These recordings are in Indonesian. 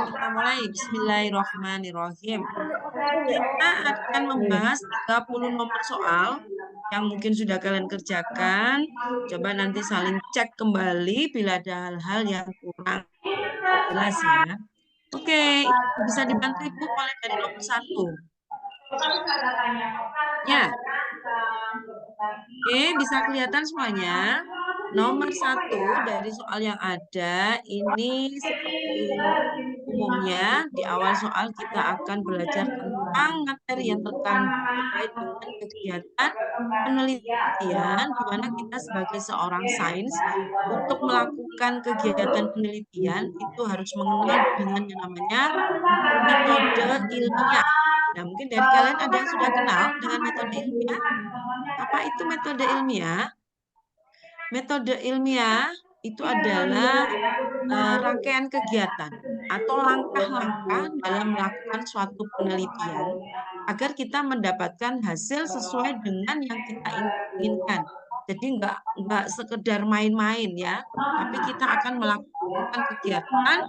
kita mulai. Bismillahirrahmanirrahim. Kita akan membahas 30 nomor soal yang mungkin sudah kalian kerjakan. Coba nanti saling cek kembali bila ada hal-hal yang kurang jelas ya. Oke, bisa dibantu Ibu mulai dari nomor 1. Ya. Oke, bisa kelihatan semuanya. Nomor 1 dari soal yang ada, ini seperti umumnya di awal soal kita akan belajar tentang materi yang terkait dengan kegiatan penelitian, di mana kita sebagai seorang sains untuk melakukan kegiatan penelitian itu harus mengenal dengan yang namanya metode ilmiah. Nah, mungkin dari kalian ada yang sudah kenal dengan metode ilmiah? Apa itu metode ilmiah? Metode ilmiah itu adalah rangkaian kegiatan atau langkah-langkah dalam melakukan suatu penelitian agar kita mendapatkan hasil sesuai dengan yang kita inginkan. Jadi nggak sekedar main-main ya, tapi kita akan melakukan kegiatan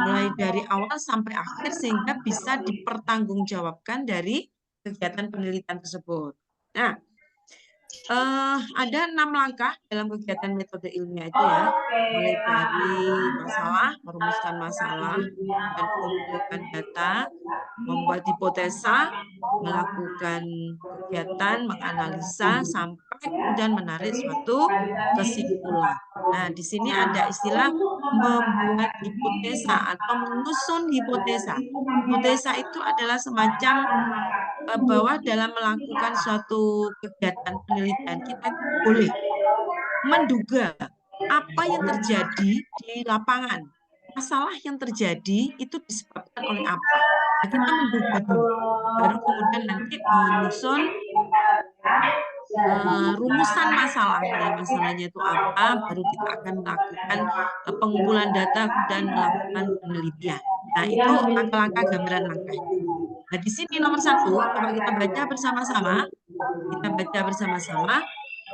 mulai dari awal sampai akhir sehingga bisa dipertanggungjawabkan dari kegiatan penelitian tersebut. Nah, ada 6 langkah dalam kegiatan metode ilmiah itu ya, mulai dari masalah, merumuskan masalah, dan mengumpulkan data, membuat hipotesa, melakukan kegiatan, menganalisa, sampai kemudian menarik suatu kesimpulan. Nah, di sini ada istilah membuat hipotesa atau menyusun hipotesa. Hipotesa itu adalah semacam bahwa dalam melakukan suatu kegiatan penelitian kita itu boleh menduga apa yang terjadi di lapangan. Masalah yang terjadi itu disebabkan oleh apa? Nah, kita menduga dulu, baru kemudian nanti menyusun rumusan masalahnya. Masalahnya itu apa? Baru kita akan melakukan pengumpulan data dan melakukan penelitian. Nah, itu langkah-langkah gambaran langkahnya. Nah, di sini nomor 1, coba kita baca bersama-sama. Kita baca bersama-sama.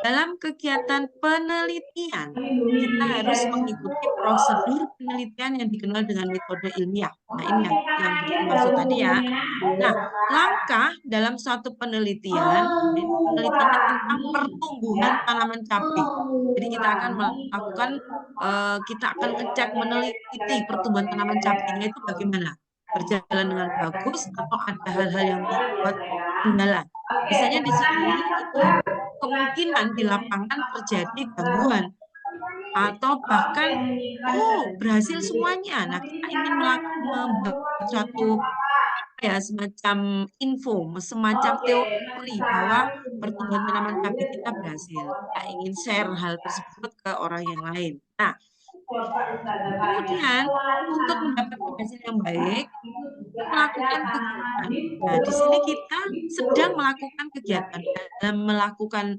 Dalam kegiatan penelitian, kita harus mengikuti prosedur penelitian yang dikenal dengan metode ilmiah. Nah, ini yang dimaksud tadi ya. Nah, langkah dalam suatu penelitian, ini penelitiannya tentang pertumbuhan tanaman cabai. Jadi kita akan melakukan, kita akan ngecek, meneliti pertumbuhan tanaman cabainya itu bagaimana. Berjalan dengan bagus atau ada hal-hal yang membuat kendala. Biasanya di sini itu kemungkinan di lapangan terjadi gangguan atau bahkan berhasil semuanya. Nah, kita ingin membuat suatu semacam info, semacam teori bahwa pertumbuhan tanaman cabai kita berhasil. Kita ingin share hal tersebut ke orang yang lain. Nah, kemudian untuk mendapatkan hasil yang baik, melakukan kegiatan. Nah, di sini kita sedang melakukan kegiatan dalam melakukan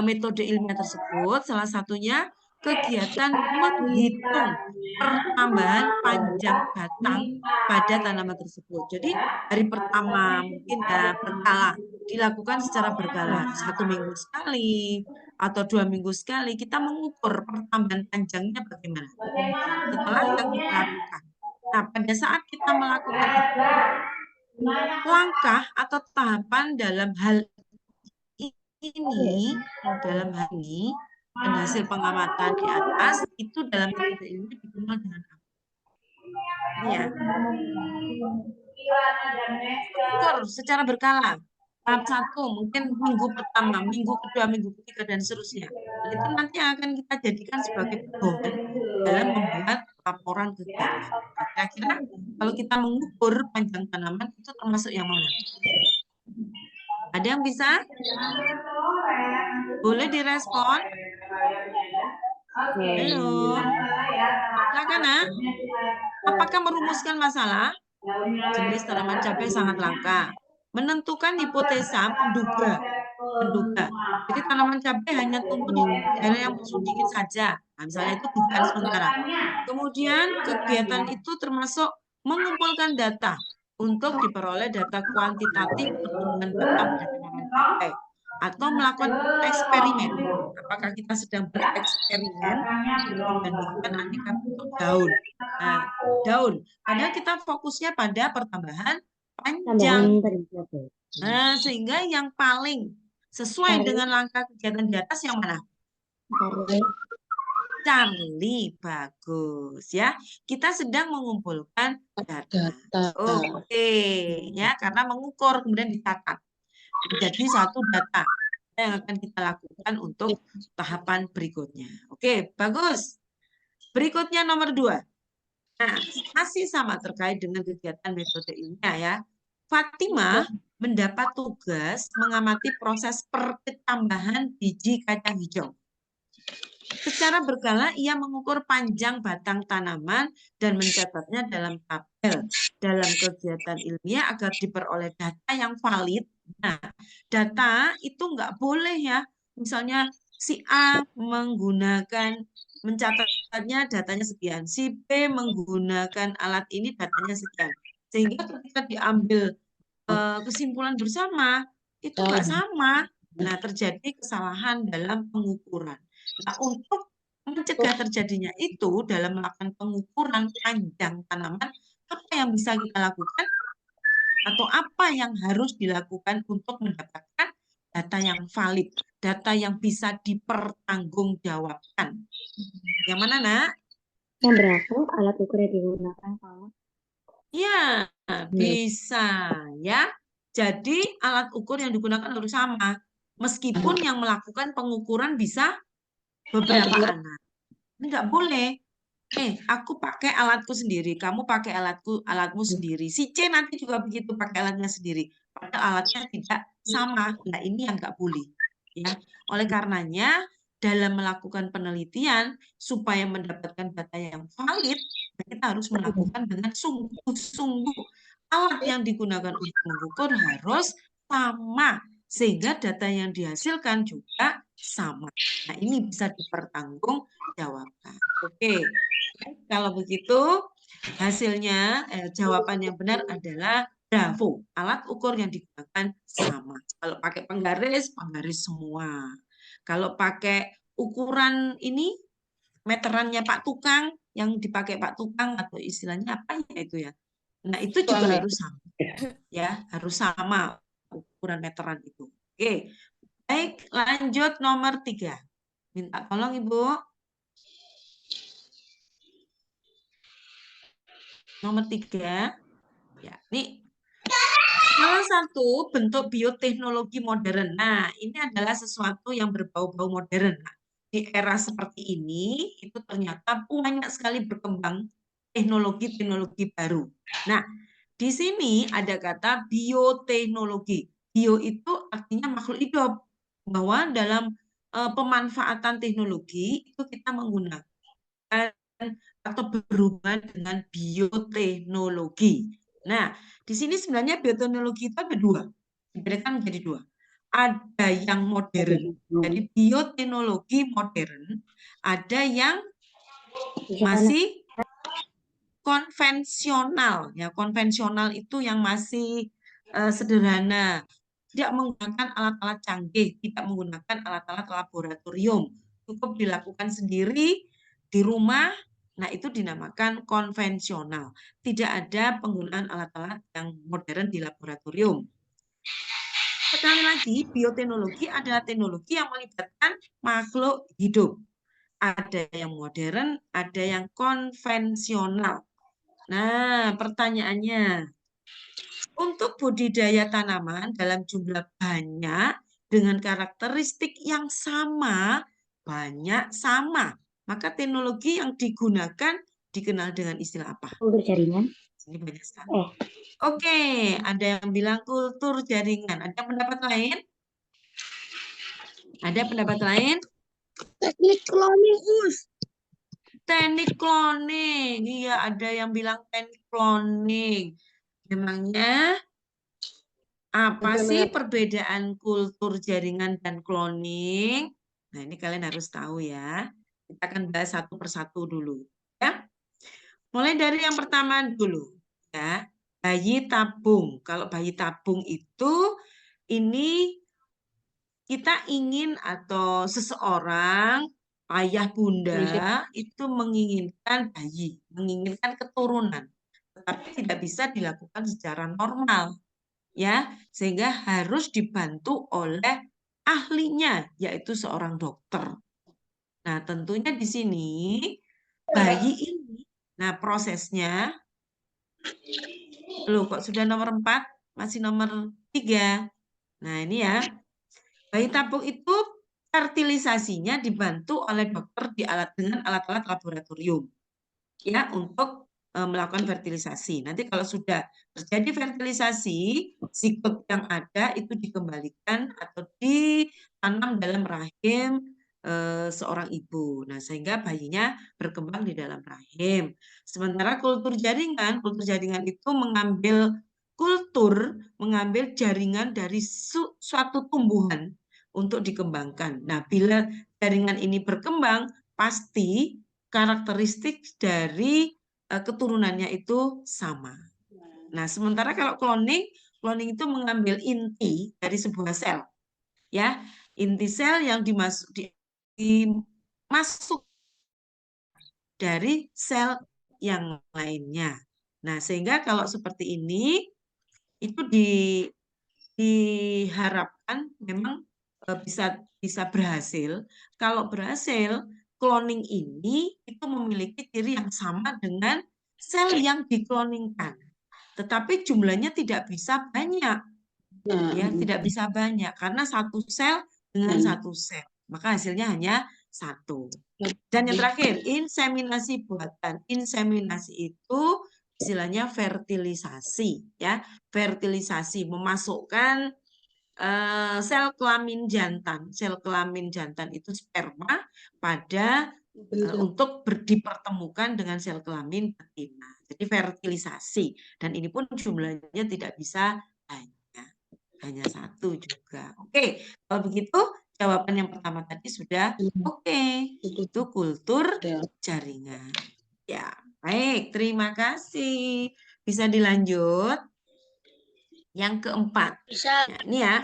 metode ilmiah tersebut. Salah satunya kegiatan menghitung pertambahan panjang batang pada tanaman tersebut. Jadi hari pertama mungkin ya berkala, dilakukan secara berkala, 1 minggu sekali atau 2 minggu sekali, kita mengukur pertambahan panjangnya bagaimana. Setelah yang kita lakukan. Nah, pada saat kita melakukan itu, langkah atau tahapan dalam hal ini, dan hasil pengamatan di atas, itu dalam metode ini dikenal dengan apa? Ya. Ukur secara berkala. Tahap 1, mungkin minggu pertama, minggu kedua, minggu ketiga, dan seterusnya. Dan itu nanti akan kita jadikan sebagai pedoman dalam membuat laporan kegiatan. Kira-kira kalau kita mengukur panjang tanaman itu termasuk yang mana? Ada yang bisa? Boleh direspon? Halo. Silakan, Nak. Apakah merumuskan masalah? Jenis tanaman cabai sangat langka. Menentukan hipotesa, menduga. Jadi tanaman cabai hanya tumbuh di daerah yang musim dingin saja. Nah, misalnya itu dugaan sementara. Kemudian kegiatan itu termasuk mengumpulkan data untuk diperoleh data kuantitatif pertumbuhan batang pada tanaman cabai. atau melakukan eksperimen. Apakah kita sedang bereksperimen untuk membandingkan aneka bentuk daun. Nah, daun. Padahal kita fokusnya pada pertambahan panjang. Nah, sehingga yang paling sesuai dengan langkah kegiatan di atas yang mana? Charlie, bagus ya. Kita sedang mengumpulkan data. Oke, ya, karena mengukur kemudian dicatat menjadi satu data yang akan kita lakukan untuk tahapan berikutnya. Oke, bagus. Berikutnya nomor 2. Nah, masih sama terkait dengan kegiatan metode ilmiah ya. Fatimah mendapat tugas mengamati proses pertambahan biji kacang hijau. Secara berkala, ia mengukur panjang batang tanaman dan mencatatnya dalam tabel dalam kegiatan ilmiah agar diperoleh data yang valid. Nah, data itu nggak boleh ya. Misalnya si A menggunakan mencatatnya datanya sekian, si B menggunakan alat ini datanya sekian. Sehingga ketika diambil kesimpulan bersama itu nggak sama. Nah, terjadi kesalahan dalam pengukuran. Nah, untuk mencegah terjadinya itu dalam melakukan pengukuran panjang tanaman, apa yang bisa kita lakukan atau apa yang harus dilakukan untuk mendapatkan data yang valid, data yang bisa dipertanggungjawabkan. Yang mana, Nak? Yang berapa alat ukur yang digunakan, Pak? Ya, bisa ya. Jadi alat ukur yang digunakan harus sama. Meskipun yang melakukan pengukuran bisa beberapa anak. Ini nggak boleh. Aku pakai alatku sendiri, kamu pakai alatmu sendiri. Si C nanti juga begitu pakai alatnya sendiri. Padahal alatnya tidak sama. Nah, ini yang nggak boleh. Ya, oleh karenanya dalam melakukan penelitian supaya mendapatkan data yang valid, kita harus melakukan dengan sungguh-sungguh. Alat yang digunakan untuk mengukur harus sama sehingga data yang dihasilkan juga sama. Nah, ini bisa dipertanggungjawabkan. Oke. Kalau begitu, hasilnya jawaban yang benar adalah bravo. Alat ukur yang digunakan sama. Kalau pakai penggaris, penggaris semua. Kalau pakai ukuran ini, meterannya Pak Tukang, yang dipakai Pak Tukang atau istilahnya apa ya itu ya. Nah, itu juga harus sama. Ya, harus sama ukuran meteran itu. Oke. Baik, lanjut nomor 3. Minta tolong Ibu. Nomor 3. Ya, ini salah satu bentuk bioteknologi modern. Nah, ini adalah sesuatu yang berbau-bau modern. Nah, di era seperti ini, itu ternyata banyak sekali berkembang teknologi-teknologi baru. Nah, di sini ada kata bioteknologi. Bio itu artinya makhluk hidup. Bahwa dalam pemanfaatan teknologi, itu kita menggunakan atau berhubungan dengan bioteknologi. Nah, di sini sebenarnya bioteknologi itu ada 2. Dibedakan menjadi 2. Ada yang modern. Jadi bioteknologi modern. Ada yang masih konvensional. Ya, konvensional itu yang masih sederhana. Tidak menggunakan alat-alat canggih, tidak menggunakan alat-alat laboratorium. Cukup dilakukan sendiri di rumah. Nah, itu dinamakan konvensional. Tidak ada penggunaan alat-alat yang modern di laboratorium. Sekali lagi, bioteknologi adalah teknologi yang melibatkan makhluk hidup. Ada yang modern, ada yang konvensional. Nah, pertanyaannya, untuk budidaya tanaman dalam jumlah banyak dengan karakteristik yang sama, banyak sama, maka teknologi yang digunakan dikenal dengan istilah apa? Kultur jaringan. Ini banyak sekali. Oke, ada yang bilang kultur jaringan. Ada pendapat lain? Ada pendapat lain? Teknik cloning, Teknik cloning. Iya, ada yang bilang teknik cloning. Memangnya apa sih perbedaan kultur jaringan dan cloning? Nah, ini kalian harus tahu ya. Kita akan bahas satu persatu dulu. Ya. Mulai dari yang pertama dulu. Ya. Bayi tabung. Kalau bayi tabung itu, ini kita ingin atau seseorang, ayah bunda itu menginginkan bayi, menginginkan keturunan, tetapi tidak bisa dilakukan secara normal, ya, sehingga harus dibantu oleh ahlinya, yaitu seorang dokter. Nah, tentunya di sini bayi ini, nah prosesnya, loh kok sudah nomor 4, masih nomor 3. Nah, ini ya, bayi tabung itu fertilisasinya dibantu oleh dokter dengan alat-alat laboratorium, ya, untuk melakukan fertilisasi. Nanti kalau sudah terjadi fertilisasi, zigot yang ada itu dikembalikan atau ditanam dalam rahim seorang ibu. Nah, sehingga bayinya berkembang di dalam rahim. Sementara kultur jaringan itu mengambil jaringan dari suatu tumbuhan untuk dikembangkan. Nah, bila jaringan ini berkembang, pasti karakteristik dari keturunannya itu sama. Nah, sementara kalau cloning itu mengambil inti dari sebuah sel, ya, inti sel yang dimasuk dari sel yang lainnya. Nah, sehingga kalau seperti ini itu diharapkan memang bisa berhasil. Kalau berhasil, cloning ini itu memiliki ciri yang sama dengan sel yang dikloningkan. Tetapi jumlahnya tidak bisa banyak. Ya, tidak bisa banyak karena satu sel dengan satu sel. Maka hasilnya hanya satu. Dan yang terakhir, inseminasi buatan. Inseminasi itu istilahnya fertilisasi, ya. Fertilisasi memasukkan sel kelamin jantan. Sel kelamin jantan itu sperma pada untuk dipertemukan dengan sel kelamin betina. Jadi fertilisasi. Dan ini pun jumlahnya tidak bisa banyak. Hanya satu juga. Oke, kalau begitu jawaban yang pertama tadi sudah oke. Itu kultur jaringan. Ya, baik. Terima kasih. Bisa dilanjut. Yang keempat. Bisa. Nah, ini ya.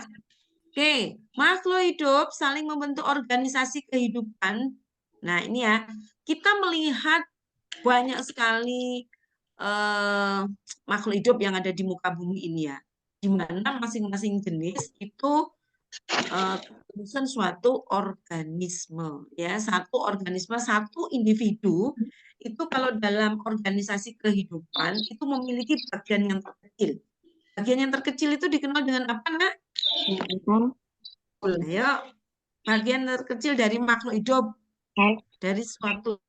Oke, makhluk hidup saling membentuk organisasi kehidupan. Nah, ini ya. Kita melihat banyak sekali makhluk hidup yang ada di muka bumi ini ya. Di mana masing-masing jenis itu menyusun suatu organisme, ya, satu organisme, satu individu itu kalau dalam organisasi kehidupan itu memiliki bagian yang terkecil. Bagian yang terkecil itu dikenal dengan apa, Nak? Ayo, bagian terkecil dari makhluk hidup, dari suatu.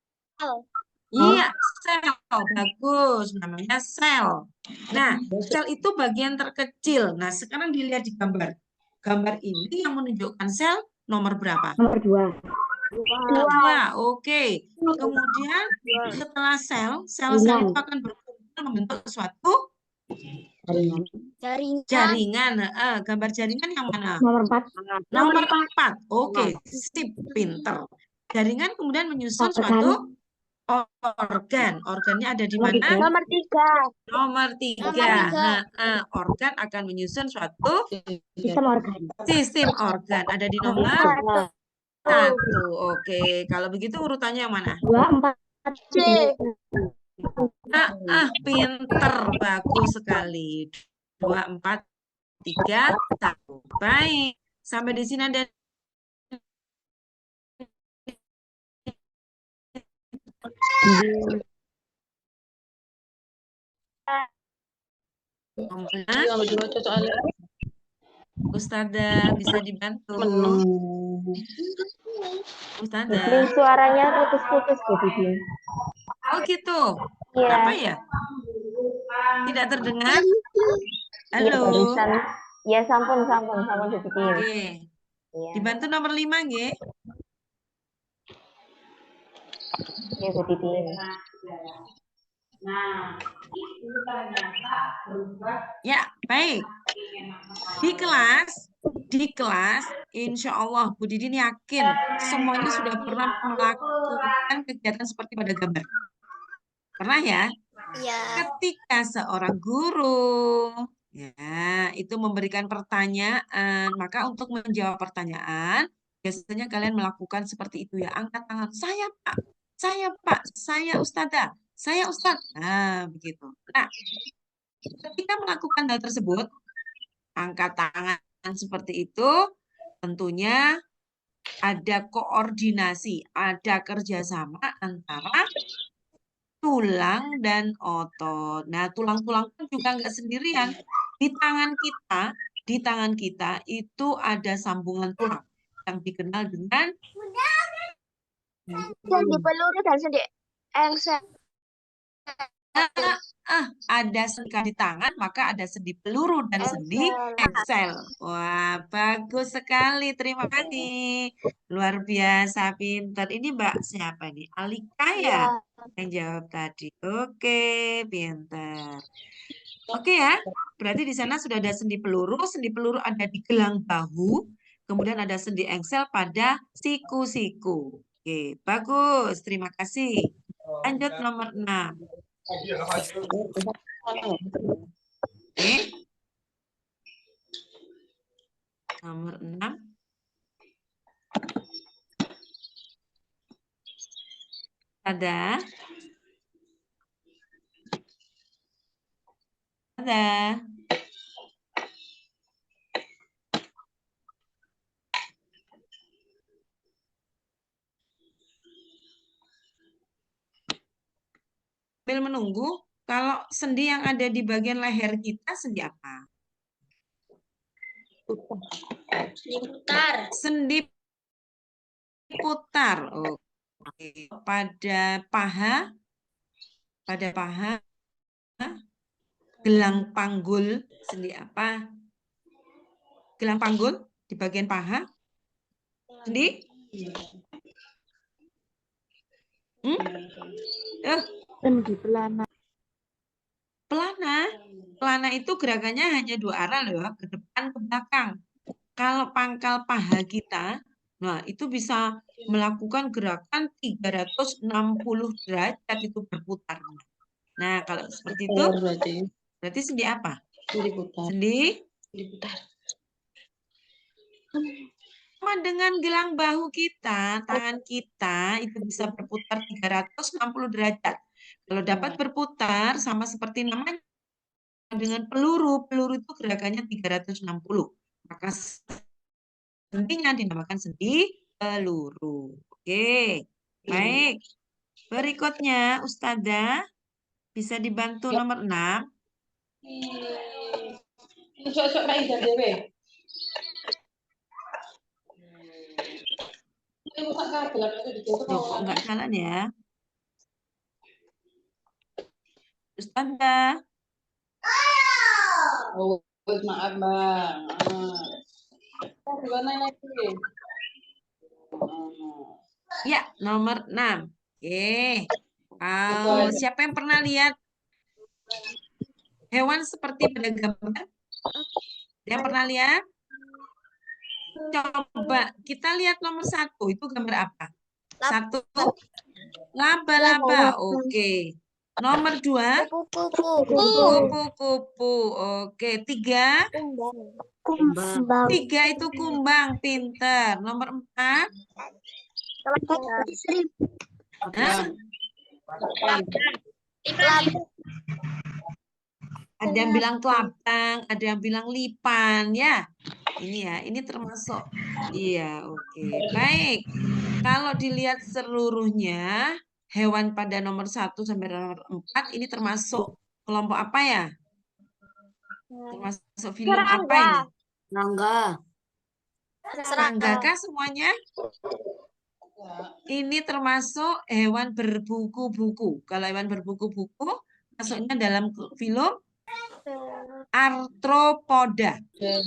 Iya, sel. Bagus, namanya sel. Nah, sel itu bagian terkecil. Nah, sekarang dilihat di gambar. Gambar ini yang menunjukkan sel nomor berapa? Nomor 2. 2. Oke. Kemudian setelah sel itu akan berkumpul membentuk suatu jaringan. Gambar jaringan yang mana? Nomor 4. Nomor 4. Oke, sip, pinter. Jaringan kemudian menyusun suatu organ. Organnya ada di mana? Nomor 3. Nomor 3. Organ akan menyusun suatu sistem organ. Ada di nomor 1. Oke, kalau begitu urutannya yang mana? 2, 4. Pinter, bagus sekali. 2, 4, 3, 1. Baik, sampai di sini ada Ustazah bisa dibantu. Ustazah. Suaranya putus-putus gitu. Oh gitu. Iya. Apa ya? Tidak terdengar? Halo. Ya, sampun dibikin. Oke. Dibantu nomor 5 nggih. Ya, dibikin. Nah, itu ternyata berubah. Ya, baik. Di kelas, insya Allah Bu Didin yakin semuanya sudah pernah melakukan kegiatan seperti pada gambar. Pernah ya? Ya. Ketika seorang guru ya itu memberikan pertanyaan, maka untuk menjawab pertanyaan biasanya kalian melakukan seperti itu ya, angkat tangan, saya Pak, saya Pak, saya Ustazah, saya Ustadz. Nah, begitu. Nah, ketika melakukan hal tersebut, angkat tangan seperti itu, tentunya ada koordinasi, ada kerjasama antara tulang dan otot. Nah, tulang-tulang pun juga nggak sendirian. Di tangan kita itu ada sambungan tulang yang dikenal dengan Sendi peluru dan sendi engsel. ada sendi di tangan, maka ada sendi peluru dan sendi engsel. Wah, bagus sekali. Terima kasih. Luar biasa pintar. Ini Mbak siapa nih? Alika ya? Yang jawab tadi. Oke, pintar. Oke ya, berarti di sana sudah ada sendi peluru ada di gelang bahu, kemudian ada sendi engsel pada siku-siku. Oke, bagus. Terima kasih. Lanjut nomor 6. Oke. Nomor 6. Ada? Ada. Sambil menunggu, kalau sendi yang ada di bagian leher kita sendi apa? Putar. Sendi putar. Oke. Pada paha, gelang panggul sendi apa? Gelang panggul di bagian paha. Sendi? Sendi pelana. Pelana itu gerakannya hanya 2 arah loh, ke depan ke belakang. Kalau pangkal paha kita, nah itu bisa melakukan gerakan 360 derajat itu berputar. Nah, kalau seperti itu, berarti sendi apa? Sendi putar. Sama dengan gelang bahu kita, tangan kita itu bisa berputar 360 derajat. Kalau dapat berputar sama seperti namanya dengan peluru itu gerakannya 360. Maka sendinya dinamakan sendi peluru. Oke, baik. Berikutnya, Ustazah bisa dibantu nomor 6. Loh, kok nggak jalan ya? Ustazah. Oh, maaf, Bang. Ya, nomor 6. Oke. Siapa yang pernah lihat hewan seperti pada gambar? Yang pernah lihat? Coba kita lihat nomor 1. Itu gambar apa? 1. Laba-laba. Oke. Nomor 2. Kupu-kupu. Oke. 3. Kumbang. 3 itu kumbang. Pinter. Nomor 4. Ada yang bilang kelabang, ada yang bilang lipan ya. Ini ya, ini termasuk. Iya, oke. Baik. Kalau dilihat seluruhnya, hewan pada nomor 1 sampai nomor 4 ini termasuk kelompok apa ya? Termasuk film apa ini? Serangga kah semuanya? Ini termasuk hewan berbuku-buku. Kalau hewan berbuku-buku, masuknya dalam film arthropoda.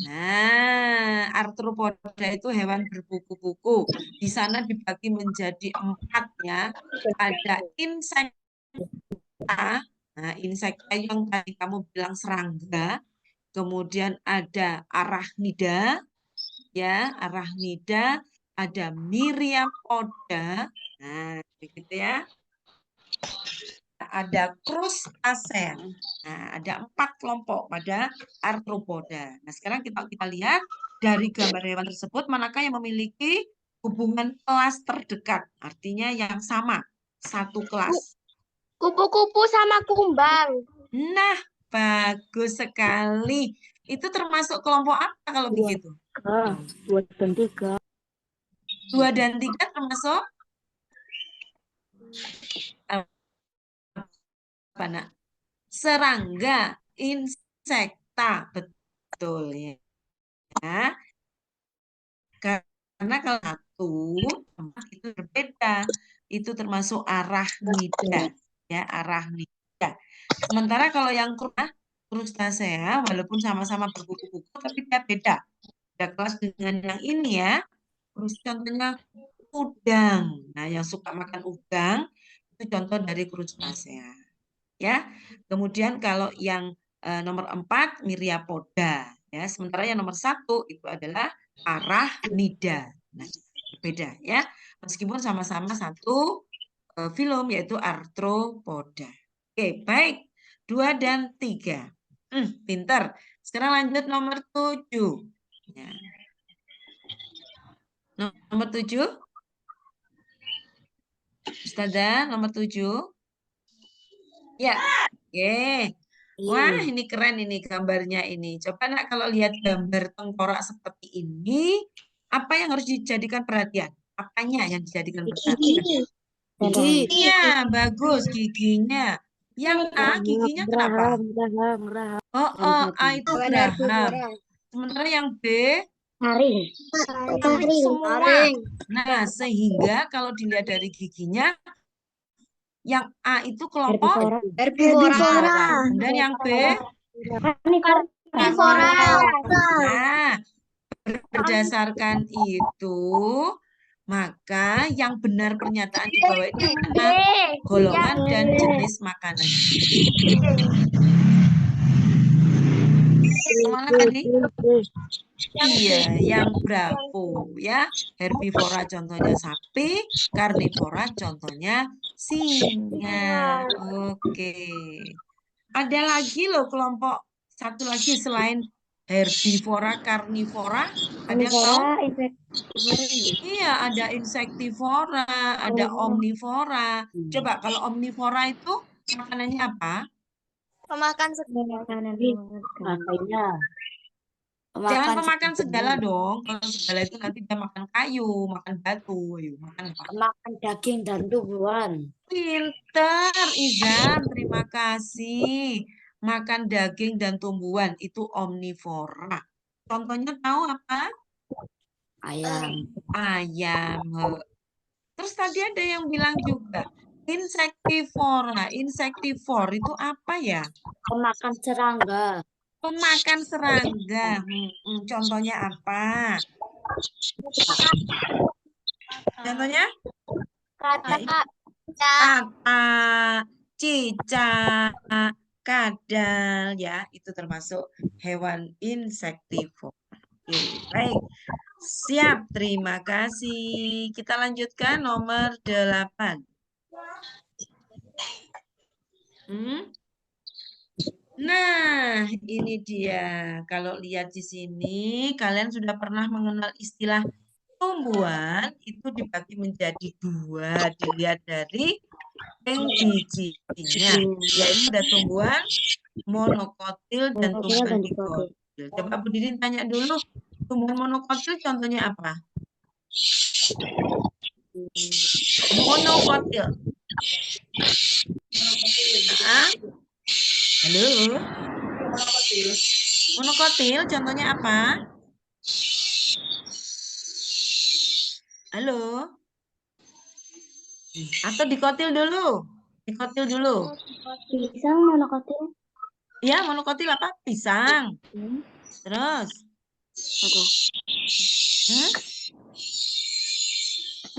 Nah, arthropoda itu hewan berbuku-buku. Di sana dibagi menjadi 4 ya. Ada insekta. Nah, insekta yang tadi kamu bilang serangga. Kemudian ada arachnida. Ya, arachnida. Ada myriapoda. Nah, begitu ya. ada krustasea. Nah, ada 4 kelompok pada arthropoda. Nah, sekarang kita lihat dari gambar hewan tersebut manakah yang memiliki hubungan kelas terdekat, artinya yang sama, satu kelas. Kupu-kupu sama kumbang. Nah, bagus sekali. Itu termasuk kelompok apa kalau begitu? 2 dan 3. 2 dan 3 termasuk apa, Nak? Serangga, insekta. Betul ya. Karena kalau satu itu berbeda. Itu termasuk arachnida, ya, arachnida. Sementara kalau yang krustasea walaupun sama-sama berkuku-kuku tapi dia beda. Beda kelas dengan yang ini ya. Terus contohnya udang. Nah, yang suka makan udang itu contoh dari krustasea. Ya. Kemudian kalau yang nomor 4 Myriapoda, ya. Sementara yang nomor 1 itu adalah arachnida. Nah, berbeda ya. Meskipun sama-sama satu filum yaitu arthropoda. Oke, baik. 2 dan 3. Pinter. Sekarang lanjut nomor 7. Ya. Nomor 7. Ustazah, nomor 7. Ya. Oke. Wah, ini keren ini gambarnya ini. Coba Nak kalau lihat gambar tengkorak seperti ini, apa yang harus dijadikan perhatian? Apanya yang dijadikan perhatian? Gigi. Iya, bagus giginya. Yang A giginya kenapa? Oh, A itu geraham. Sementara yang B Taring. semua. Nah, sehingga kalau dilihat dari giginya, yang A itu kelompok Herbivora. dan yang B Herbivora. Nah, berdasarkan itu, maka yang benar pernyataan di bawah itu mana? Golongan dan jenis makanan. Mana tadi? Iya, yang bravo ya. Herbivora contohnya sapi, karnivora contohnya singa. Oke. Ada lagi loh kelompok satu lagi selain herbivora, karnivora, ada yang tahu? Iya, ada insektivora, ada omnivora. Coba kalau omnivora itu makanannya apa? Pemakan Jangan pemakan segala dong. Kalau segala itu nanti dia makan kayu, makan batu, makan apa? Makan daging dan tumbuhan. Pinter, Izan. Terima kasih. Makan daging dan tumbuhan itu omnivora. Contohnya tahu apa? Ayam. Ayam. Terus tadi ada yang bilang juga insektivora. Insektivor itu apa ya? Pemakan serangga. Pemakan serangga. Contohnya apa? Contohnya? kata Tata, cicak, kadal, ya, itu termasuk hewan insektivora. Oke, baik. Siap, terima kasih. Kita lanjutkan nomor 8. Nah, ini dia. Kalau lihat di sini, kalian sudah pernah mengenal istilah tumbuhan itu dibagi menjadi 2. Dilihat dari bijinya, yaitu ada tumbuhan monokotil dan tumbuhan dikotil. Coba Bu Didin tanya dulu, tumbuhan monokotil contohnya apa? Monokotil. Halo? Monokotil contohnya apa? Halo? Atau dikotil dulu? Dikotil dulu. Pisang monokotil. Ya, monokotil apa? Pisang. Terus?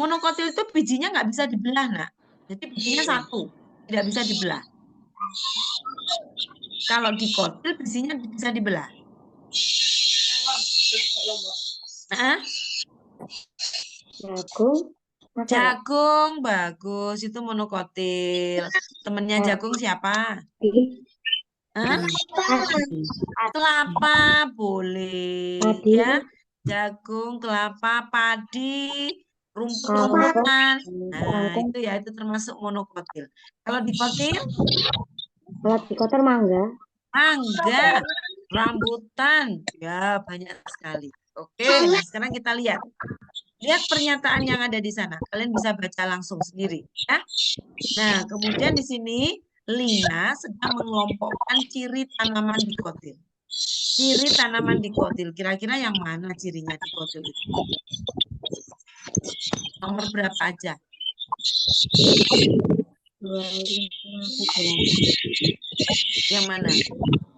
Monokotil itu bijinya nggak bisa dibelah, Nak. Jadi bijinya satu, tidak bisa dibelah. Kalau dikotil bijinya bisa dibelah. Jagung. Masa, Kak? Jagung, bagus. Itu monokotil. Temennya jagung siapa? Padi. Hah? Padi. Kelapa, boleh. Padi. Ya, jagung, kelapa, padi, Kangkung. rumput-rumputan. Nah, Kangkung. itu ya, itu termasuk monokotil. Kalau dikotil, Kalau di kotor mangga. mangga, rambutan. Ya, banyak sekali. Oke, nah sekarang kita lihat. Lihat pernyataan yang ada di sana. Kalian bisa baca langsung sendiri, ya. Nah, kemudian di sini Lina sedang mengelompokkan ciri tanaman dikotil. Ciri tanaman dikotil. Kira-kira yang mana cirinya dikotil itu? Nomor berapa aja? 2578. Yang mana?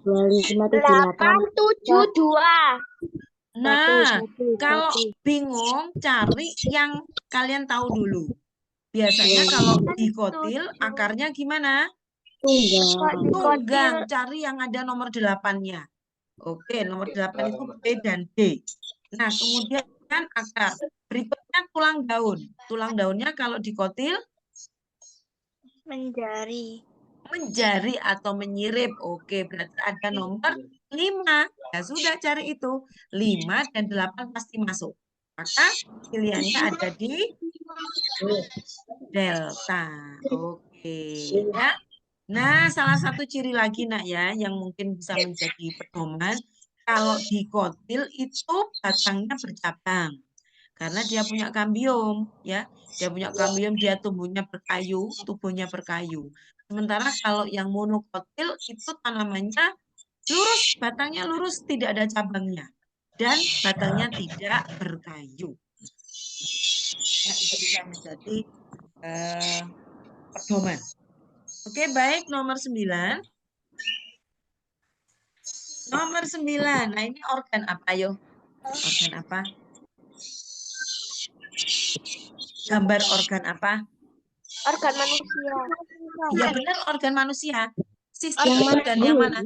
2578. 872. Nah, kalau bingung, cari yang kalian tahu dulu. Biasanya kalau dikotil, akarnya gimana? Tunggal. Tunggang. Cari yang ada nomor 8-nya. Oke, nomor 8 itu B dan D. Nah, kemudian akar. Berikutnya tulang daun. Tulang daunnya kalau dikotil, Menjari. menjari atau menyirip. Oke, berarti ada nomor 5. Ya sudah, cari itu. 5 dan 8 pasti masuk. Maka pilihannya ada di delta. Oke, ya. Nah, salah satu ciri lagi nak ya yang mungkin bisa menjadi pedoman kalau dikotil itu batangnya bercabang karena dia punya kambium ya. Dia punya kambium, dia tumbuhnya berkayu, tubuhnya berkayu. Sementara kalau yang monokotil itu tanamannya lurus, batangnya lurus, tidak ada cabangnya dan batangnya tidak berkayu. Nah, itu bisa menjadi pedoman. Oke, baik. Nomor 9. Nomor 9. Nah, ini organ apa, yo? Organ apa? Gambar organ apa? Organ manusia. Ya, benar, organ manusia. Sistem Yang mana organ dulu? yang mana?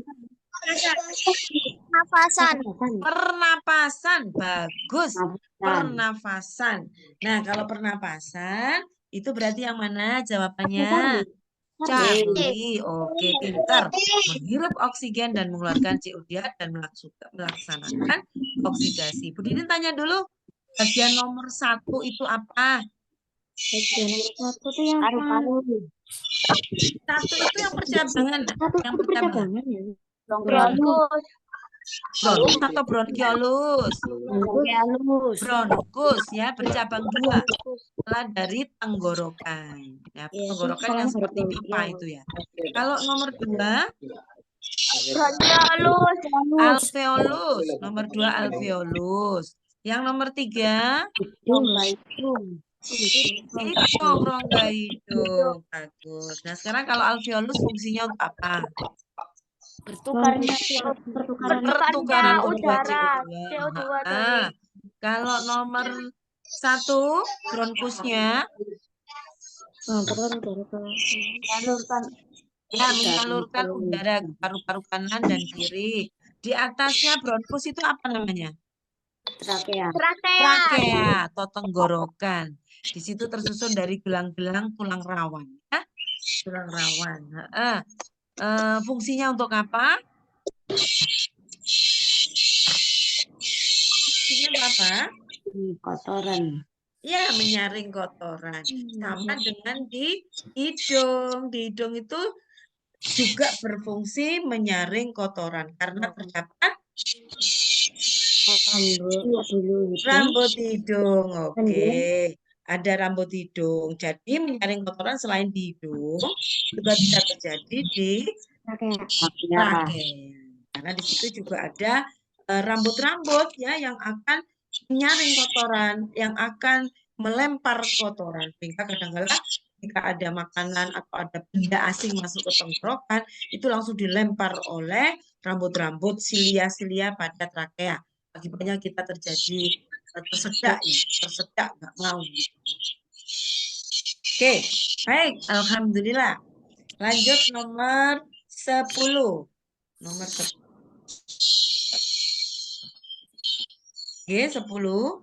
Nafasan. Pernapasan. Bagus. Nafasan. Pernafasan. Nah, kalau pernapasan, itu berarti yang mana jawabannya? Charlie. Oke, pintar. Menghirup oksigen dan mengeluarkan CO2 dan melaksanakan oksidasi. Bu Didin tanya dulu, bagian nomor 1 itu apa? Bagian nomor 1 itu yang Paru-paru. 1 itu yang percabangan. Yang itu percabangan. percabangan ya. Bronkus. Bronkus atau bronkiolus? Bronkiolus. Bronkus ya, bercabang 2. Setelah dari tenggorokan. Ya, tenggorokan yang seperti pipa itu ya. Kalau nomor 2, Bronkiolus. alveolus. Nomor 2, alveolus. Yang nomor 3, hidung, rongga hidung. Bagus. Nah, sekarang kalau alveolus fungsinya untuk apa? Pertukaran udara. CO2. Nah, kalau nomor 1, bronkusnya menyalurkan udara ke paru-paru kanan dan kiri. Di atasnya bronkus itu apa namanya? Trakea atau tenggorokan. Di situ tersusun dari gelang-gelang tulang rawan. Ya? Tulang rawan. Fungsinya untuk apa? Fungsinya untuk apa? Kotoran. Ya, menyaring kotoran. Sama dengan di hidung. Di hidung itu juga berfungsi menyaring kotoran. Karena terdapat rambut hidung. Oke. Ada rambut hidung. Jadi menyaring kotoran selain di hidung juga bisa terjadi di trakea. Karena di situ juga ada rambut-rambut ya yang akan menyaring kotoran, yang akan melempar kotoran. Sehingga kadang-kadang jika ada makanan atau ada benda asing masuk ke tenggorokan, itu langsung dilempar oleh rambut-rambut silia-silia pada trakea. Akibatnya kita terjadi tersedak ya, tersedak nggak mau. Oke, baik, alhamdulillah. Lanjut nomor 10. Nomor 10. Oke, 10.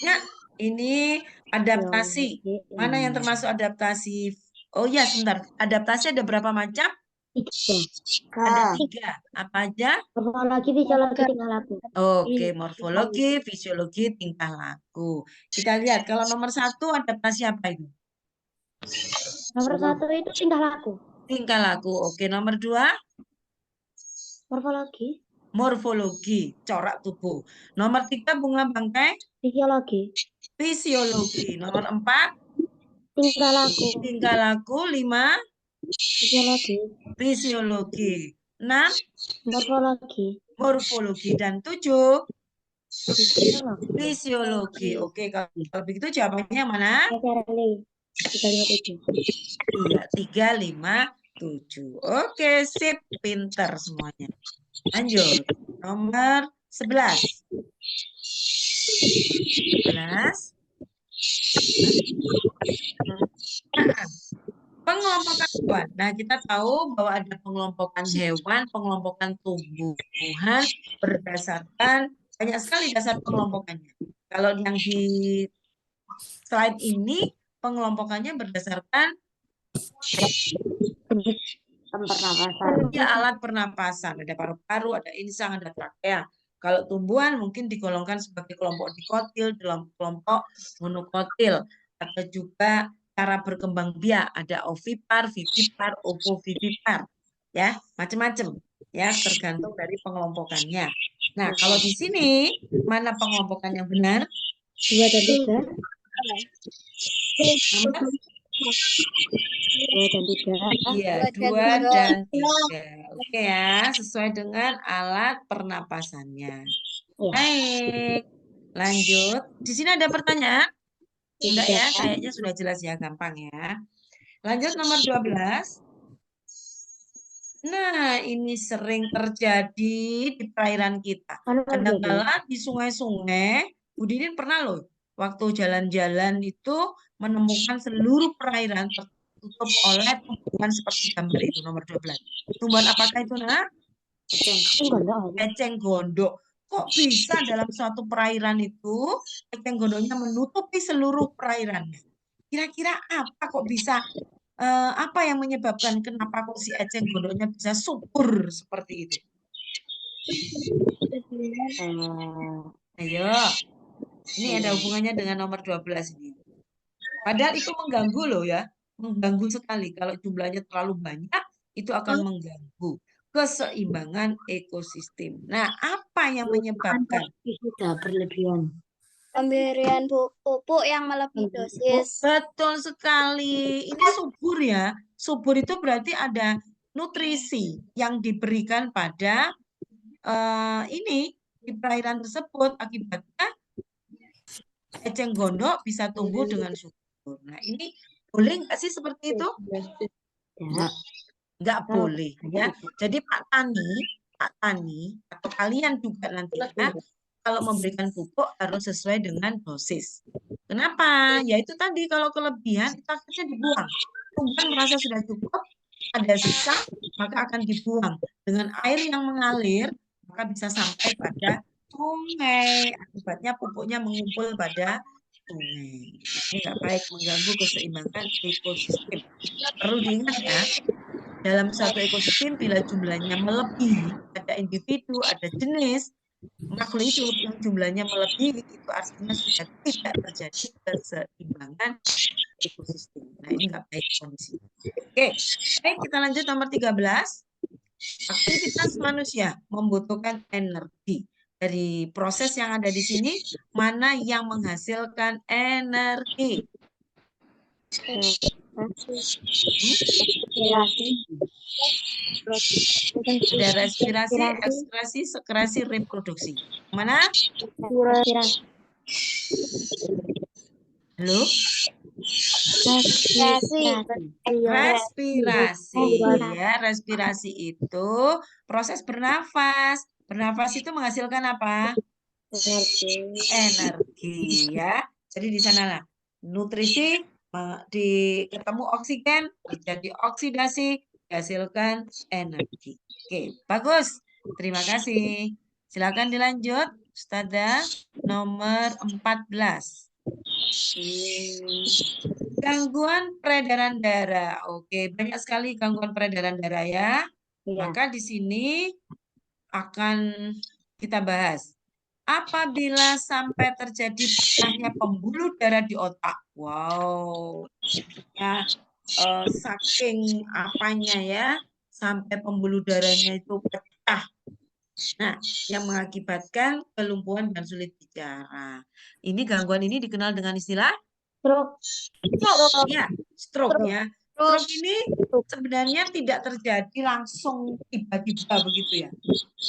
Ya, ini Adaptasi. Mana yang termasuk adaptasi? Oh ya, sebentar. Adaptasi ada berapa macam? Ada 3. Apa aja? Morfologi, fisiologi, tingkah laku. Oke, morfologi, fisiologi, tingkah laku. Kita lihat kalau nomor 1 adaptasi apa itu? Nomor 1 itu tingkah laku. Tingkah laku. Oke, nomor 2 Morfologi, morfologi, corak tubuh. Nomor 3 bunga bangkai, fisiologi, fisiologi. Nomor 4 tingkah laku, tingkah laku, 5 fisiologi, fisiologi, 6 morfologi, morfologi, dan 7 fisiologi. fisiologi. Oke, kalau begitu jawabannya yang mana? SRL 357. Iya, 3, 5, 7. Oke, sip, pinter semuanya. Lanjut, nomor 11. 11. Pengelompokan hewan. Nah, kita tahu bahwa ada pengelompokan hewan, pengelompokan tumbuhan berdasarkan banyak sekali dasar pengelompokannya. Kalau yang di slide ini pengelompokannya berdasarkan Pernapasan. ya, alat pernapasan. Ada paru-paru, ada insang, ada trakea. Kalau tumbuhan mungkin digolongkan sebagai kelompok dikotil, dalam kelompok monokotil, atau juga cara berkembang biak. Ada ovipar, vivipar, ovovivipar, ya, macam-macam, ya, tergantung dari pengelompokannya. Nah, kalau di sini mana pengelompokan yang benar? 2 dan 3. Nomor 2 dan 3. Iya, 2 dan 3. Oke ya, sesuai dengan alat pernapasannya. Iya. Baik, lanjut. Di sini ada pertanyaan? Enggak ya, kayaknya sudah jelas ya, gampang ya. Lanjut nomor 12. Nah, ini sering terjadi di perairan kita. Kadang-kala di sungai-sungai, Budinin pernah loh, waktu jalan-jalan itu menemukan seluruh perairan tertutup oleh tumbuhan seperti gambar itu, nomor 12. Tumbuhan apakah itu, nak? Eceng gondok. Kok bisa dalam suatu perairan itu, eceng gondoknya menutupi seluruh perairannya? Kira-kira apa kok bisa apa yang menyebabkan kenapa kok si eceng gondoknya bisa subur seperti itu? Ayo, ini ada hubungannya dengan nomor 12 ini. Padahal itu mengganggu loh ya, mengganggu sekali. Kalau jumlahnya terlalu banyak, itu akan mengganggu keseimbangan ekosistem. Nah, apa yang menyebabkan? Sudah berlebihan. Pemberian pupuk yang melebihi dosis. Betul sekali. Ini subur ya. Subur itu berarti ada nutrisi yang diberikan pada ini di perairan tersebut. Akibatnya eceng gondok bisa tumbuh dengan subur. Nah, ini boleh nggak sih seperti itu? Nggak boleh ya. Jadi Pak Tani atau kalian juga nantinya kalau memberikan pupuk harus sesuai dengan dosis. Kenapa? Ya itu tadi kalau kelebihan itu akhirnya dibuang. Tumbuhan merasa sudah cukup, ada sisa, maka akan dibuang. Dengan air yang mengalir, maka bisa sampai pada sungai. Akibatnya pupuknya mengumpul pada sungai. Ini nggak baik, mengganggu keseimbangan ekosistem. Perlu diingat ya, dalam satu ekosistem bila jumlahnya melebihi, ada individu, ada jenis makhluk hidup yang jumlahnya melebihi, itu artinya sudah tidak terjadi keseimbangan ekosistem. Nah, ini nggak baik kondisi. Oke, baik, kita lanjut nomor 13. Aktivitas manusia membutuhkan energi. Dari proses yang ada di sini, mana yang menghasilkan energi? Ada respirasi, ekskresi, sekresi, reproduksi. Mana? Halo? Respirasi. Ya, respirasi itu proses bernafas. Bernafas itu menghasilkan apa? Energi ya. Jadi di sanalah nutrisi ketemu oksigen terjadi oksidasi dihasilkan energi. Oke, bagus. Terima kasih. Silakan dilanjut, Ustazah nomor 14. Gangguan peredaran darah. Oke, banyak sekali gangguan peredaran darah ya. Iya. Maka di sini akan kita bahas. Apabila sampai terjadi pecahnya pembuluh darah di otak. Wow. Ya, saking apanya ya, sampai pembuluh darahnya itu pecah. Nah, yang mengakibatkan kelumpuhan dan sulit bicara. Ini gangguan ini dikenal dengan istilah Stroke. stroke. Ya, stroke ya. Terus Stroke ini sebenarnya tidak terjadi langsung tiba-tiba begitu ya.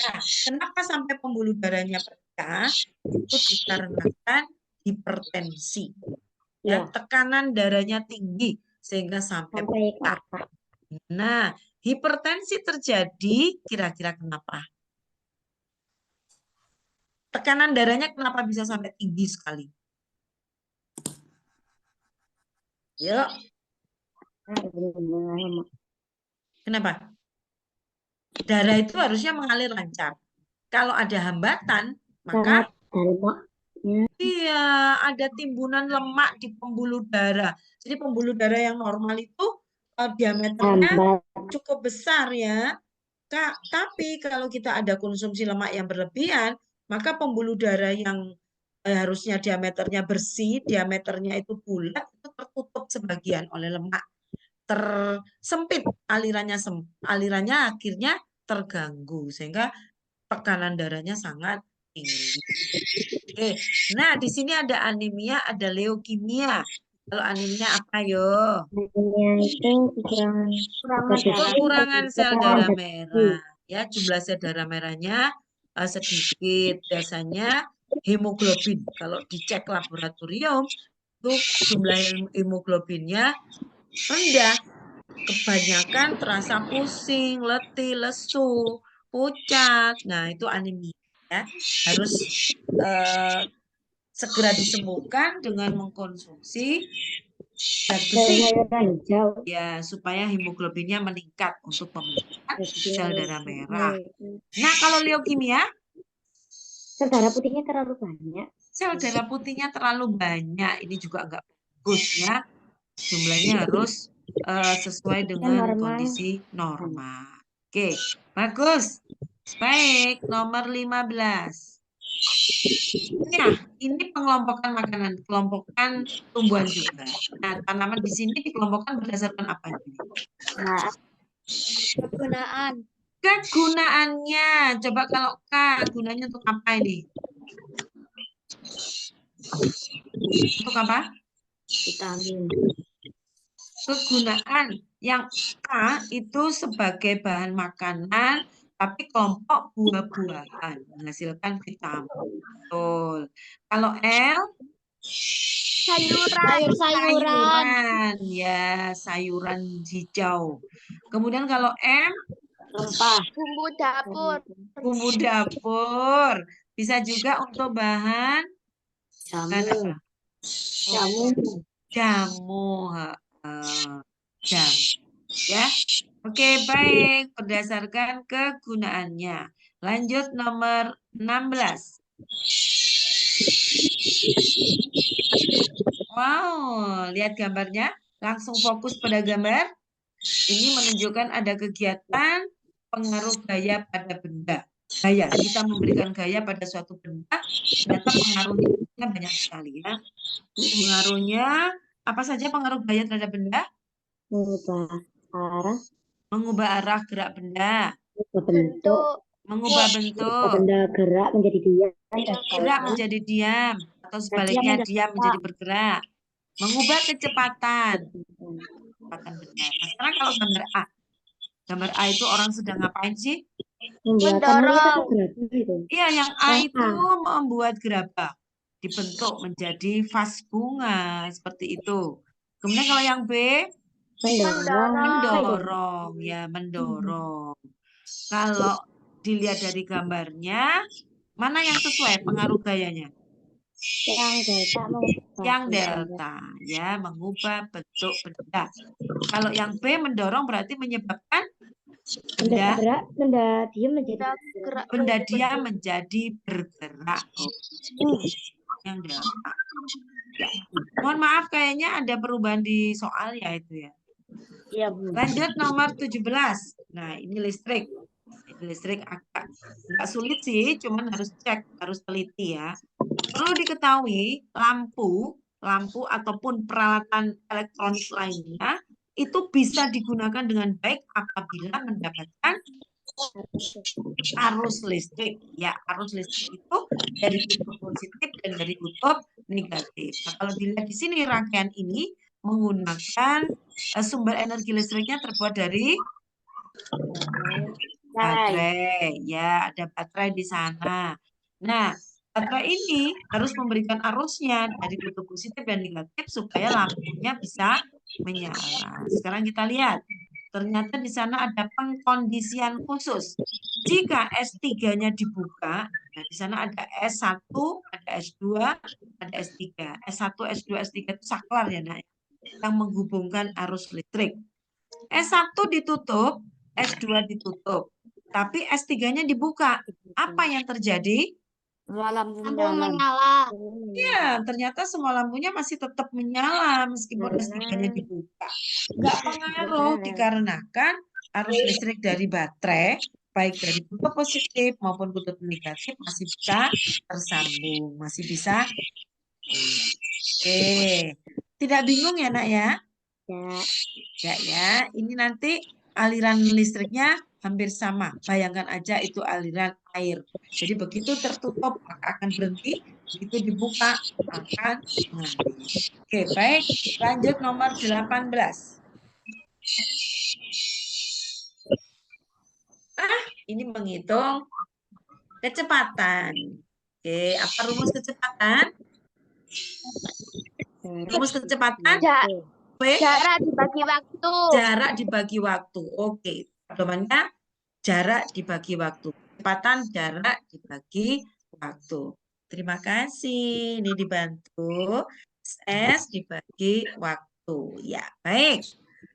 Nah, kenapa sampai pembuluh darahnya pecah? Itu dikarenakan hipertensi. Ya, Iya. tekanan darahnya tinggi sehingga sampai Sampai ke pecah. otak. Nah, hipertensi terjadi kira-kira kenapa? Tekanan darahnya kenapa bisa sampai tinggi sekali? Yuk, kenapa? Darah itu harusnya mengalir lancar. Kalau ada hambatan, maka iya, ada timbunan lemak di pembuluh darah. Jadi pembuluh darah yang normal itu diameternya cukup besar ya. Kak, tapi kalau kita ada konsumsi lemak yang berlebihan, maka pembuluh darah yang harusnya diameternya bersih, diameternya itu bulat, itu tertutup sebagian oleh lemak. Tersempit alirannya akhirnya terganggu sehingga tekanan darahnya sangat tinggi. Oke, nah di sini ada anemia, ada leukemia. Kalau anemia apa yo? Anemia itu Kekurangan sel darah merah. Ya, jumlah sel darah merahnya sedikit. Biasanya hemoglobin. Kalau dicek laboratorium, itu jumlah hemoglobinnya rendah. Kebanyakan terasa pusing, letih, lesu, pucat. Nah, itu anemia. Ya. Harus segera disembuhkan dengan mengkonsumsi zat besi ya supaya hemoglobinnya meningkat untuk pembentukan sel darah merah. Nah, kalau leukemia, sel darah putihnya terlalu banyak. sel darah putihnya terlalu banyak. Ini juga enggak bagus ya. Jumlahnya harus sesuai dengan kondisi normal. Oke, bagus. Baik, nomor 15. Nah, ini pengelompokan makanan, kelompokan tumbuhan juga. Nah, tanaman di sini dikelompokkan berdasarkan apa? Nah, kegunaan. Kegunaannya. Coba kalau K, gunanya untuk apa ini? Untuk apa? vitamin. Kegunaan. Yang K itu sebagai bahan makanan, tapi kelompok buah-buahan menghasilkan vitamin. Betul. Kalau L, Sayuran. sayuran. Ya, sayuran hijau. Kemudian kalau M, Rempah. Bumbu dapur. bumbu dapur. Bisa juga untuk bahan Jamu. jamu. Jamu. Jamu. Ya. Oke, baik. Berdasarkan kegunaannya. Lanjut nomor 16. Wow, lihat gambarnya. Langsung fokus pada gambar. Ini menunjukkan ada kegiatan pengaruh gaya pada benda. Gaya, kita memberikan gaya pada suatu benda, ternyata pengaruhnya banyak sekali ya. Pengaruhnya, apa saja pengaruh gaya terhadap benda? Mengubah arah gerak benda. Bentuk. Mengubah bentuk. Benda gerak menjadi diam. Gerak menjadi diam. Atau sebaliknya diam menjadi bergerak. Mengubah kecepatan. Kecepatan benda. Nah, sekarang kalau gambar A. Gambar A itu orang sedang ngapain sih? Mendorong. Iya, yang A itu membuat gerabah. Dibentuk menjadi vas bunga. Seperti itu. Kemudian kalau yang B. Mendorong. Ya, mendorong. Kalau dilihat dari gambarnya, mana yang sesuai pengaruh gayanya? Yang delta, ya, mengubah bentuk benda. Kalau yang B mendorong berarti menyebabkan benda diam menjadi bergerak. Oh. Yang delta. Mohon maaf kayaknya ada perubahan di soal ya itu ya. Iya, Bu. Lanjut nomor 17. Nah, ini listrik. Ini listrik agak nggak sulit sih, cuman harus cek, harus teliti ya. Perlu diketahui lampu ataupun peralatan elektronik lainnya itu bisa digunakan dengan baik apabila mendapatkan arus listrik. Ya, arus listrik itu dari kutub positif dan dari kutub negatif. Nah, kalau dilihat di sini rangkaian ini menggunakan sumber energi listriknya terbuat dari baterai. Ya, ada baterai di sana. Nah, baterai ini harus memberikan arusnya dari kutub positif dan negatif supaya lampunya bisa menyala. Sekarang kita lihat. Ternyata di sana ada pengkondisian khusus. Jika S3-nya dibuka, nah di sana ada S1, ada S2, ada S3. S1, S2, S3 itu saklar ya, Nak, yang menghubungkan arus listrik. S1 ditutup, S2 ditutup. Tapi S3-nya dibuka. Apa yang terjadi? Lampu Lampu menyala. menyala. Ya, ternyata semua lampunya masih tetap menyala meskipun S3-nya dibuka. Nggak pengaruh dikarenakan arus listrik dari baterai, baik dari kutub positif maupun kutub negatif masih bisa tersambung, masih bisa. Oke, tidak bingung ya, Nak ya? Ya. Ya, ini nanti aliran listriknya hampir sama. Bayangkan aja itu aliran air. Jadi begitu tertutup maka akan berhenti, begitu dibuka akan mengalir. Oke, baik. Lanjut nomor 18. Ini menghitung kecepatan. Oke, apa rumus kecepatan? Rumus kecepatan? P, Jarak dibagi waktu. jarak dibagi waktu. Oke, pedomannya jarak dibagi waktu. Kecepatan jarak dibagi waktu. Terima kasih. Ini dibantu. S dibagi waktu. Ya, baik.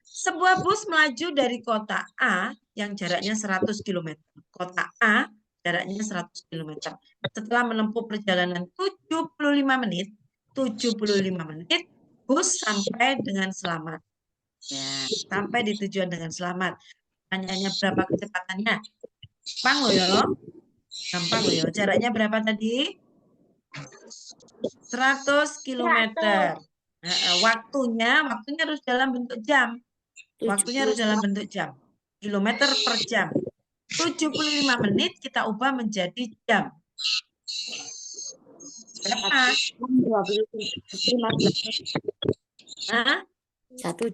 Sebuah bus melaju dari kota A yang jaraknya 100 km. Kota A jaraknya 100 km. Setelah menempuh perjalanan 75 menit, bus sampai dengan selamat. Ya, sampai di tujuan dengan selamat. Pertanyaannya berapa kecepatannya? Gampang loh ya. Gampang loh ya. Jaraknya berapa tadi? 100 km. Waktunya harus dalam bentuk jam. Waktunya harus dalam bentuk jam. Kilometer per jam. 75 menit kita ubah menjadi jam. Berapa? 1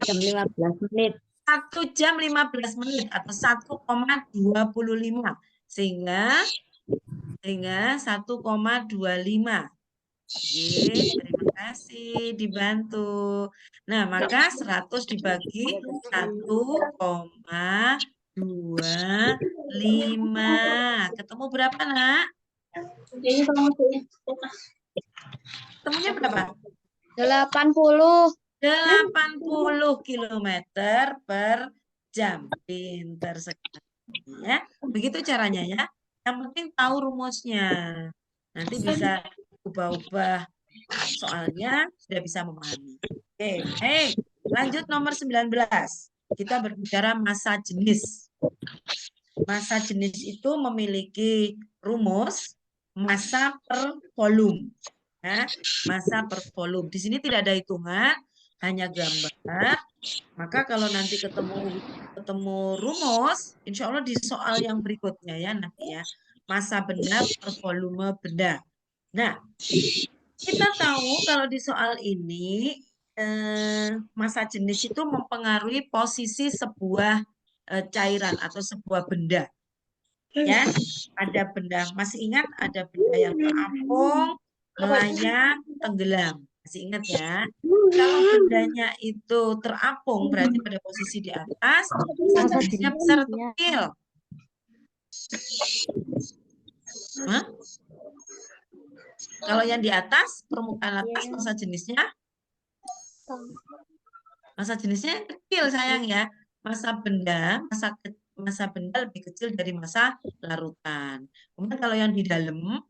jam 15 menit. 1 jam 15 menit atau 1,25. Sehingga 1,25. Oke, terima kasih dibantu. Nah, maka 100 dibagi 1,25. Ketemu berapa, Nak? Ketemunya berapa? 80. 80 km per jam. Pinter sekali ya. Begitu caranya ya. Yang penting tahu rumusnya. Nanti bisa ubah-ubah soalnya sudah bisa memahami. Oke, baik. Lanjut nomor 19. Kita berbicara massa jenis. Massa jenis itu memiliki rumus massa per volume. Nah, massa per volume. Di sini tidak ada hitungan, hanya gambar. Maka kalau nanti ketemu rumus, insya Allah di soal yang berikutnya ya nanti ya. Massa benda per volume benda. Nah, kita tahu kalau di soal ini massa jenis itu mempengaruhi posisi sebuah cairan atau sebuah benda. Ya, ada benda, masih ingat ada benda yang terapung, melayang, tenggelam. Masih ingat ya? Kalau bendanya itu terapung berarti pada posisi di atas, massa jenisnya besar atau kecil? Hah? Kalau yang di atas, permukaan atas, massa jenisnya kecil sayang ya. Massa benda lebih kecil dari massa larutan. Kemudian kalau yang di dalam,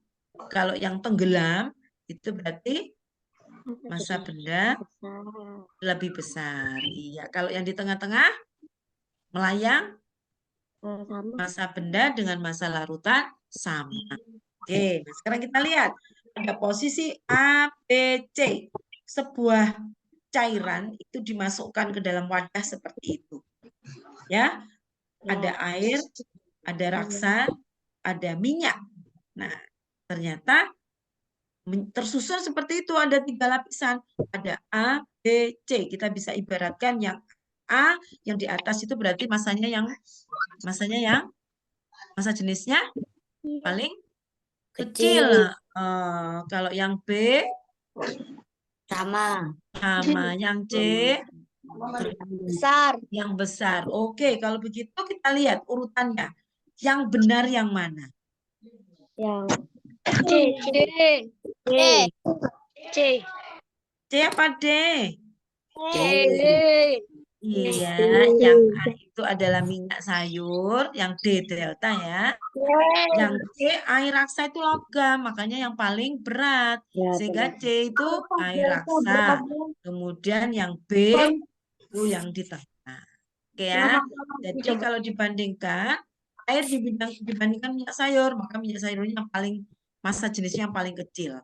kalau yang tenggelam itu berarti Massa benda besar. lebih besar. Iya, kalau yang di tengah-tengah melayang, Sama. massa benda dengan massa larutan sama. Oke, nah sekarang kita lihat. Ada posisi A, B, C. Sebuah cairan itu dimasukkan ke dalam wadah seperti itu. Ya, ada air, ada raksa, ada minyak. Nah, ternyata tersusun seperti itu, ada 3 lapisan. Ada A, B, C. Kita bisa ibaratkan yang A yang di atas itu berarti massa jenisnya paling kecil. Kalau yang B Sama. sama, yang C Besar. yang besar. Oke, kalau begitu kita lihat urutannya. Yang benar yang mana? Yang C. C. C. C apa D? C. Iya, yang A itu adalah minyak sayur, yang D delta ya. Yang C air raksa itu logam, makanya yang paling berat. ya Sehingga benar. C itu air raksa. Kemudian yang B itu yang di tengah. Oke ya. Jadi kalau dibandingkan air dibandingkan minyak sayur, maka minyak sayurnya yang paling massa jenisnya yang paling kecil.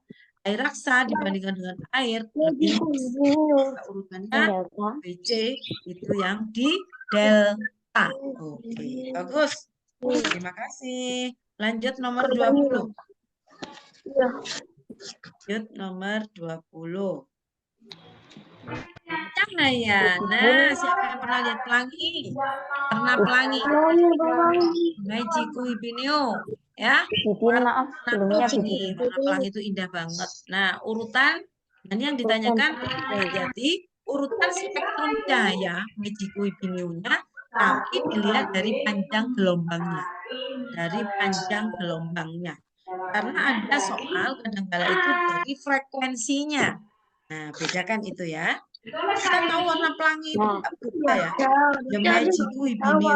Air raksa dibandingkan dengan air lebih besar. Urutannya Yang delta. BC itu yang di delta. Oke, bagus. Terima kasih. Lanjut nomor 20. Lanjut nomor 20. Cahaya. Nah, siapa yang pernah lihat pelangi? Warna pelangi. Magiku Ibinio. Ya. Izin maaf sebelumnya Ini warna pelangi itu indah banget. Nah, urutan dan yang ditanyakan hati-hati urutan spektrum cahaya Magiku Ibinio-nya, tapi dilihat dari panjang gelombangnya. Dari panjang gelombangnya. Karena ada soal kadang-kala itu dari frekuensinya. Nah, bedakan itu ya. Kita tahu warna pelangi itu nggak berubah ya. The Magiku Ibinio.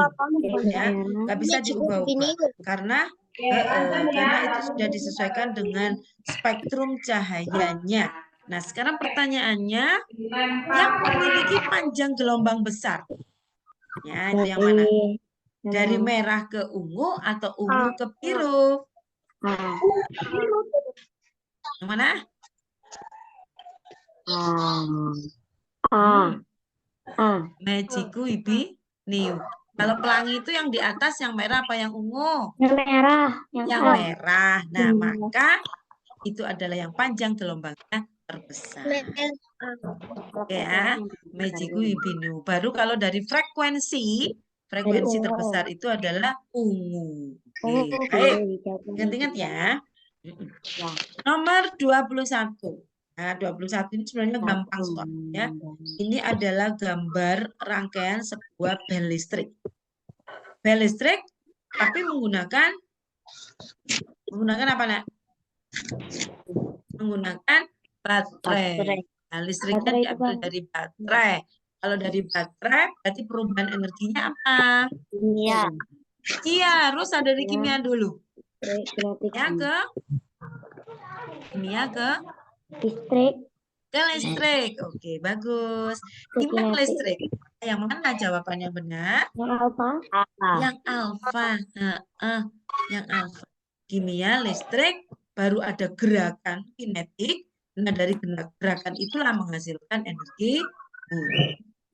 Ya, nggak bisa diubah-ubah. Karena itu sudah disesuaikan dengan spektrum cahayanya. Nah, sekarang pertanyaannya, yang memiliki panjang gelombang besar. Ya, itu yang mana? Dari merah ke ungu atau ungu ke biru? Yang mana? Magiku Ibinio. Kalau pelangi itu yang di atas yang merah apa yang ungu? Yang merah. Yang merah. Nah, maka itu adalah yang panjang gelombangnya terbesar. Oke ya, Magiku Ibinio. Baru kalau dari frekuensi terbesar itu adalah ungu. Oke, baik. Ingat-ingat ya. Nomor 21. Nah, 21 ini sebenarnya gampang soalnya. Ini adalah gambar rangkaian sebuah bel listrik. Bel listrik, tapi menggunakan apa, Nak? Menggunakan baterai. Nah, listriknya diambil dari baterai. Kalau dari baterai, berarti perubahan energinya apa? Iya. Iya, harus ada dari kimia dulu. Ya ke? Kimia ke? Listrik. Ke listrik. Oke, bagus. Kimia listrik. Yang mana jawabannya benar? Yang alfa. Yang alfa. Yang alfa. Kimia listrik, baru ada gerakan kinetik. Nah, dari gerakan itulah menghasilkan energi.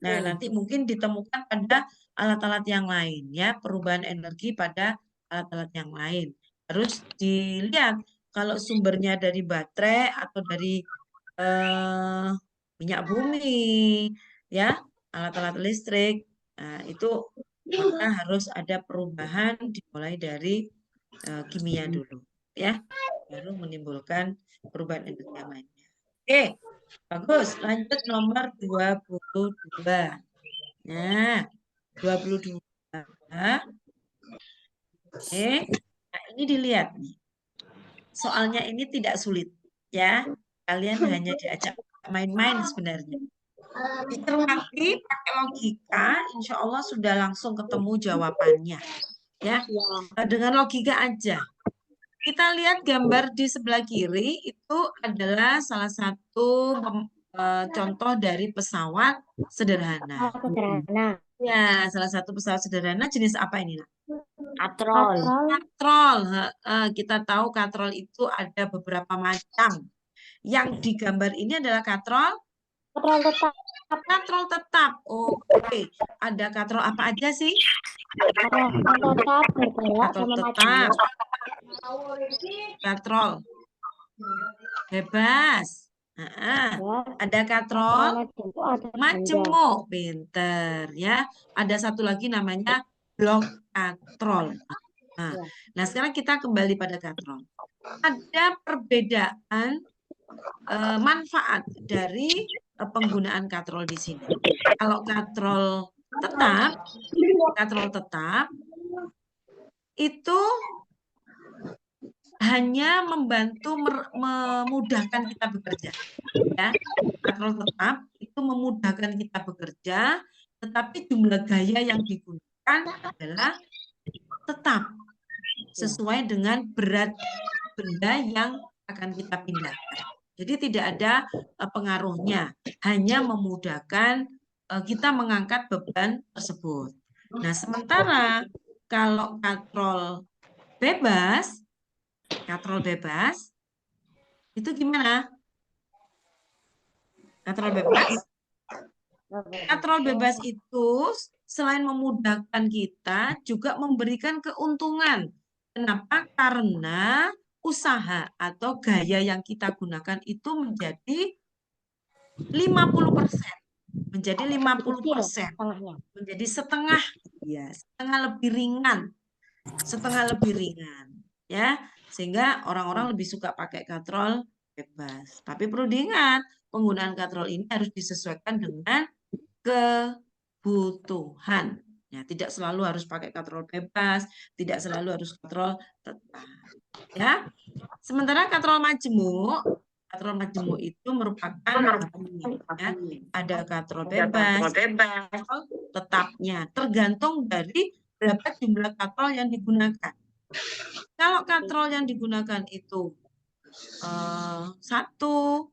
Nah, nanti mungkin ditemukan pada alat-alat yang lain, ya, perubahan energi pada alat-alat yang lain. Harus dilihat kalau sumbernya dari baterai atau dari minyak bumi, ya, alat-alat listrik. Nah, itu maka harus ada perubahan dimulai dari kimia dulu, ya, baru menimbulkan perubahan energi yang lainnya. Oke, bagus. Lanjut nomor 22. Nah, 22. Oke, nah ini dilihat nih. Soalnya ini tidak sulit, ya. Kalian hanya diajak main-main sebenarnya. Dicermati pakai logika, insya Allah sudah langsung ketemu jawabannya. Ya, dengan logika aja. Kita lihat gambar di sebelah kiri itu adalah salah satu contoh dari pesawat sederhana. Sederhana. Ya, salah satu pesawat sederhana jenis apa ini, Nak? Katrol. Katrol. Kita tahu katrol itu ada beberapa macam. Yang digambar ini adalah katrol Katrol tetap. Katrol tetap. Oke. Ada katrol apa aja sih? Katrol tetap bergerak Katrol sama tetap. majemuk. Katrol bebas. Ada katrol Majemuk ada ganda. majemuk. Pinter ya. Ada satu lagi namanya blok katrol. Nah, sekarang kita kembali pada katrol. Ada perbedaan manfaat dari penggunaan katrol di sini. Kalau katrol tetap itu hanya membantu memudahkan kita bekerja. Ya, katrol tetap itu memudahkan kita bekerja, tetapi jumlah gaya yang digunakan adalah tetap sesuai dengan berat benda yang akan kita pindahkan. Jadi tidak ada pengaruhnya, hanya memudahkan kita mengangkat beban tersebut. Nah, sementara kalau katrol bebas itu gimana? Katrol bebas itu selain memudahkan kita juga memberikan keuntungan. Kenapa? Karena usaha atau gaya yang kita gunakan itu menjadi 50%. Menjadi 50%. Menjadi setengah, ya, setengah lebih ringan. Ya, sehingga orang-orang lebih suka pakai katrol bebas. Tapi perlu diingat, penggunaan katrol ini harus disesuaikan dengan kebutuhan. Ya, tidak selalu harus pakai katrol bebas, tidak selalu harus katrol tetap. Ya. Sementara katrol majemuk itu merupakan ya, ada katrol bebas, katrol tetapnya, tergantung dari berapa jumlah katrol yang digunakan. Kalau katrol yang digunakan itu satu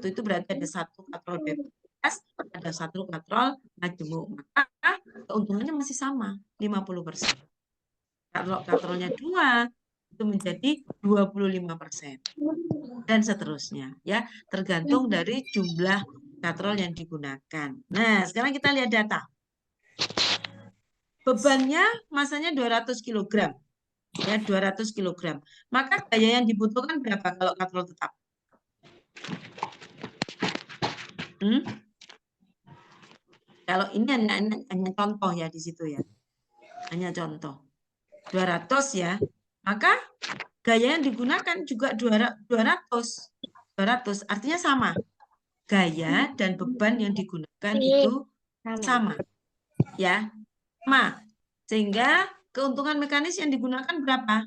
itu berarti ada satu katrol bebas, ada satu katrol majemuk, maka keuntungannya masih sama, 50%. Kalau katrolnya 2 itu menjadi 25% dan seterusnya, ya, tergantung dari jumlah katrol yang digunakan. Nah, sekarang kita lihat data. Bebannya masanya 200 kg. Ya, 200 kg. Maka gaya yang dibutuhkan berapa kalau katrol tetap? Kalau ini hanya contoh ya di situ ya. Hanya contoh. 200 ya. Maka gaya yang digunakan juga 200. Artinya sama. Gaya dan beban yang digunakan itu sama. Ya. Sama. Sehingga keuntungan mekanis yang digunakan berapa?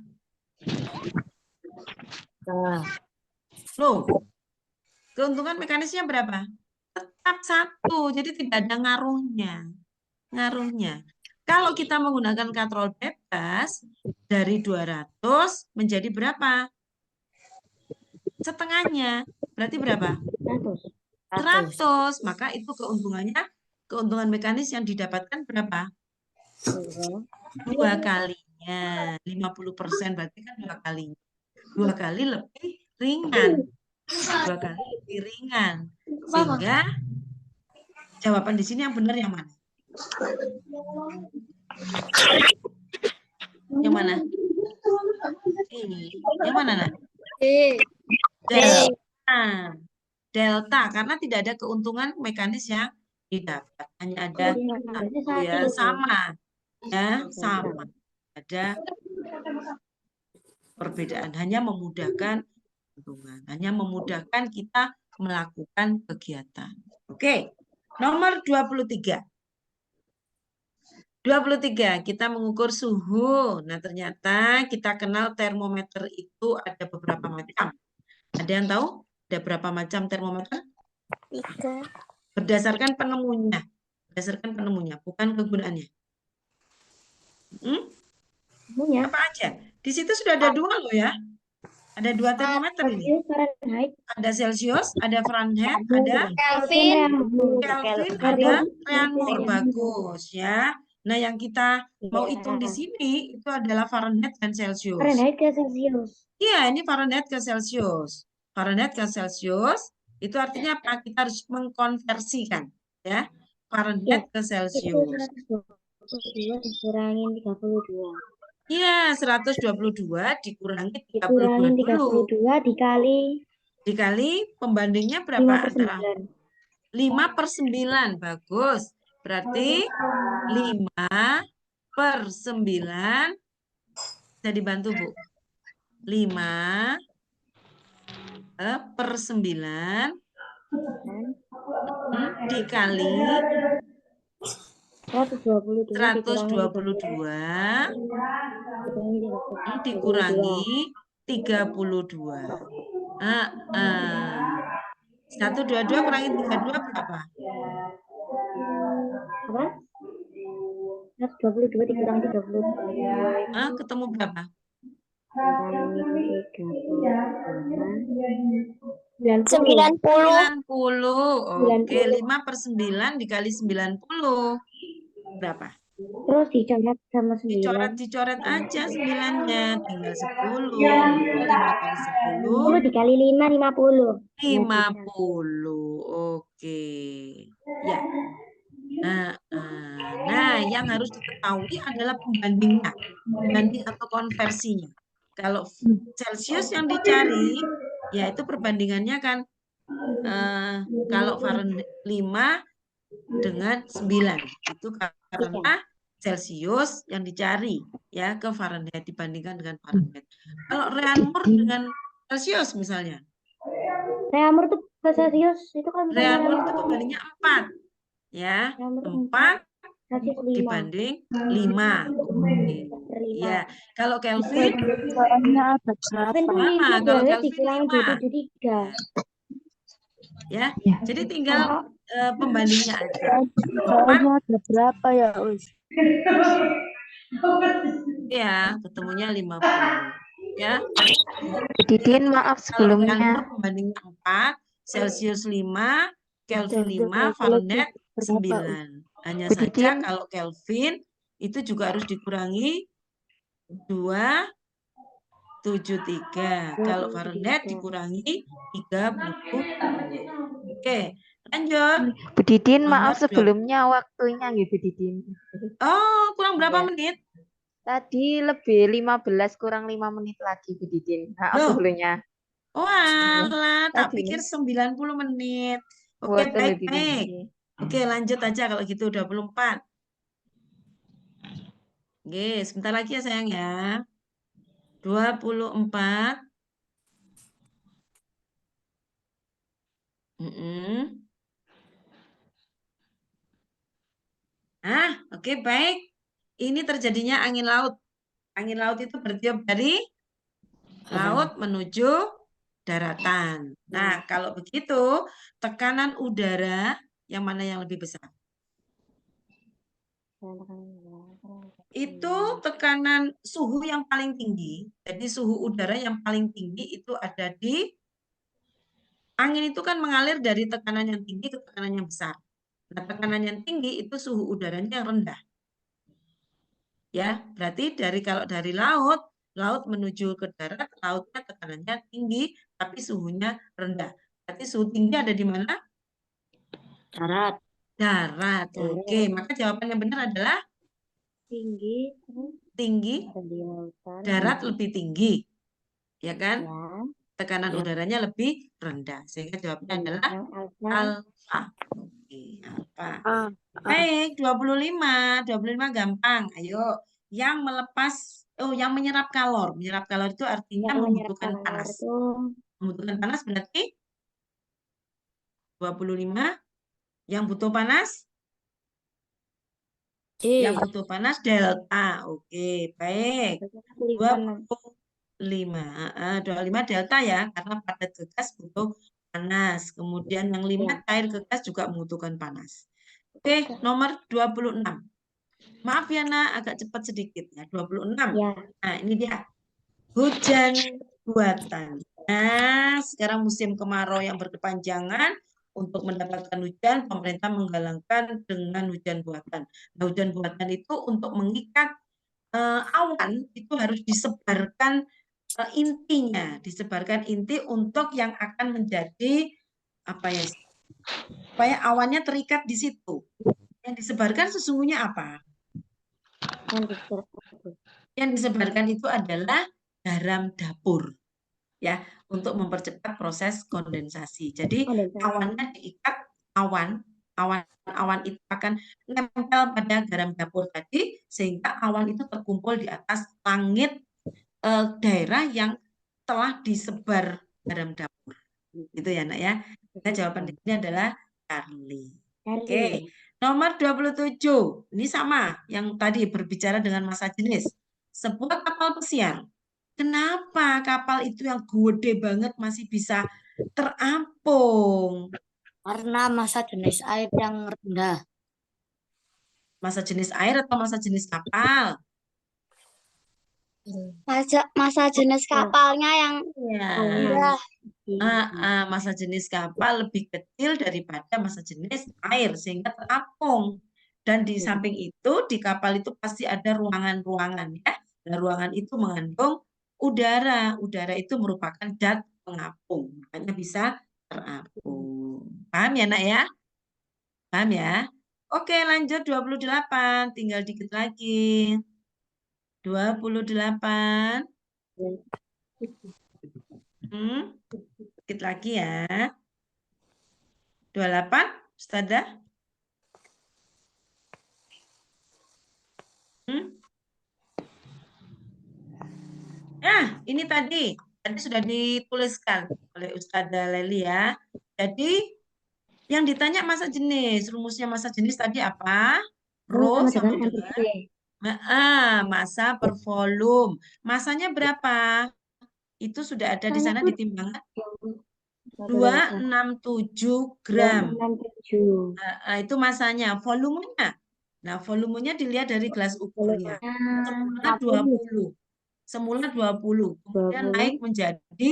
Loh. Keuntungan mekanisnya berapa? Tetap 1. Jadi tidak ada ngaruhnya. Kalau kita menggunakan katrol bebas, dari 200 menjadi berapa? Setengahnya. Berarti berapa? 100. Maka itu keuntungan mekanis yang didapatkan berapa? 2 kalinya. 50% berarti kan 2 kalinya. 2 kali lebih ringan. 2 kali lebih ringan. Sehingga jawaban di sini yang benar yang mana? Yang mana? Yang mana, Nak? Delta, karena tidak ada keuntungan mekanis yang didapat. Hanya ada ya, sama. Ya, sama. Ada perbedaan, hanya memudahkan keuntungan, hanya memudahkan kita melakukan kegiatan. Oke. Nomor 23. 23, kita mengukur suhu. Nah, ternyata kita kenal termometer itu ada beberapa macam. Ada yang tahu ada berapa macam termometer? 3. Berdasarkan penemunya. Bukan kegunaannya. Apa aja? Di situ sudah ada dua loh ya. Ada dua termometer ini. Celsius, Fahrenheit, Ada Celsius, ada Fahrenheit, ada Kelvin. Kelvin, Kelvin. ada Reaumur. Bagus ya. Nah, yang kita mau Iya. hitung di sini itu adalah Fahrenheit dan Celsius. Fahrenheit ke Celsius. Iya, ini Fahrenheit ke Celsius. Fahrenheit ke Celsius itu artinya apa? Kita harus mengkonversikan ya. Fahrenheit ke Itu Celsius. 122 dikurangin 32. Iya, 122 dikurangi 32 Dikurangin dulu. 32 Dikali pembandingnya 5 berapa per antara 9. 5/9. Bagus. Berarti 5/9. Bisa dibantu, Bu. 5/9 dikali 122 dikurangi 32. 122 kurangi 32 berapa? Apa? 122 dikurangi 32. Ketemu berapa? 90. 90. Oke, 5/9 dikali 90. Berapa? Terus dicoret sama 9. Dicoret aja 9-nya. Tinggal 10. 5 kali 10. 10 dikali 5, 50. 50. Oke. Ya. Nah, yang harus diketahui adalah pembandingnya. Pembanding atau konversinya. Kalau Celsius yang dicari, ya itu perbandingannya kan kalau Fahrenheit 5 dengan 9. Itu karena Celsius yang dicari ya ke Fahrenheit dibandingkan dengan Fahrenheit. Kalau Reaumur dengan Celsius misalnya. Reaumur itu ke Celsius itu kan Reaumur itu pembandingnya 4. Ya, 4 dibanding 5. Oke. Ya, kalau Kelvin sama. Kalau Kelvin 5. Ya, jadi tinggal pembandingnya aja. 4 ada berapa ya, ya, ketemunya 50. Ya. Didin, maaf sebelumnya. Kalau pembandingnya 4, Celsius 5, Kelvin 5, Fahrenheit 9. Hanya saja kalau Kelvin itu juga harus dikurangi 273. Kalau Fahrenheit dikurangi 30. Oke, lanjut. Bu Didin, maaf sebelumnya waktunya Bu Didin. Oh, kurang berapa menit? Tadi lebih 15 kurang 5 menit lagi Bu Didin. Maaf sebelumnya. Walah, tak pikir 90 menit. Oke, baik. Oke, lanjut aja kalau gitu 24. Oke, sebentar lagi ya sayang ya. 24. Oke, baik. Ini terjadinya angin laut. Angin laut itu bertiup dari laut menuju daratan. Nah, kalau begitu, tekanan udara yang mana yang lebih besar? Itu tekanan suhu yang paling tinggi. Jadi suhu udara yang paling tinggi itu ada di angin itu kan mengalir dari tekanan yang tinggi ke tekanan yang besar. Nah, tekanan yang tinggi itu suhu udaranya yang rendah. Ya, berarti kalau dari laut menuju ke darat, lautnya tekanannya tinggi, tapi suhunya rendah. Berarti suhu tinggi ada di mana? Darat. Darat. Oke, maka jawaban yang benar adalah tinggi, darat lebih tinggi. Ya kan? Tekanan udaranya lebih rendah. Sehingga jawabannya adalah alfa. Oke, alfa. Baik, 25. 25 gampang. Ayo. Yang menyerap kalor. Menyerap kalor itu artinya membutuhkan panas. Membutuhkan panas berarti 25. Yang butuh panas? Yang butuh panas delta. Oke, baik. 25 delta ya, karena padat ke gas butuh panas. Kemudian yang 5 cair ke gas juga membutuhkan panas. Oke, nomor 26. Maaf ya, Nak, agak cepat sedikit ya. 26. Nah, ini dia. hujan buatan. Nah, sekarang musim kemarau yang berkepanjangan, untuk mendapatkan hujan, pemerintah menggalangkan dengan hujan buatan. Nah, hujan buatan itu untuk mengikat awan itu harus disebarkan intinya, disebarkan inti untuk yang akan menjadi apa ya? Supaya awannya terikat di situ. Yang disebarkan sesungguhnya apa? Yang disebarkan itu adalah garam dapur, ya, untuk mempercepat proses kondensasi. Jadi awannya diikat, awan itu akan nempel pada garam dapur tadi, sehingga awan itu terkumpul di atas langit daerah yang telah disebar garam dapur. Gitu ya, Nak ya. Nah, jawaban ini adalah Charlie. Oke. Nomor 27. Ini sama yang tadi berbicara dengan massa jenis. Sebuah kapal pesiar. Kenapa kapal itu yang gede banget masih bisa terapung? Karena massa jenis air yang rendah. Massa jenis air atau massa jenis kapal? Massa jenis kapalnya yang Ya. rendah. Massa jenis kapal lebih kecil daripada massa jenis air sehingga terapung. Dan di samping itu di kapal itu pasti ada ruangan-ruangan ya. Dan ruangan itu mengandung udara. Udara itu merupakan zat pengapung. Makanya bisa terapung. Paham ya, Nak ya? Paham ya? Oke, lanjut 28. Tinggal dikit lagi. 28. Dikit lagi ya. 28, Ustazah. Nah, ini tadi sudah dituliskan oleh Ustazah Leli ya. Jadi yang ditanya massa jenis, rumusnya massa jenis tadi apa? Rho sama dengan massa per volume. Massanya berapa? Itu sudah ada di sana di timbangan 267 gram. Itu massanya. Volumenya. Nah, volumenya dilihat dari gelas ukurnya. Semula 20. Semula 20. Kemudian naik menjadi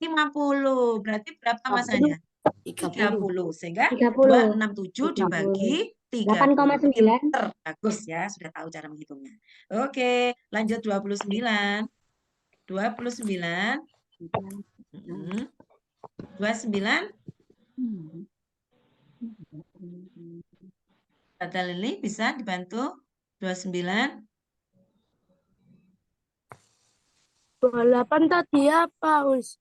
50. Berarti berapa massanya? 30. Sehingga 267 dibagi 30. Pinter. Bagus ya, sudah tahu cara menghitungnya. Oke, lanjut 29. 29. 29. Tata Lili bisa dibantu? 29. 28 tadi apa, Us?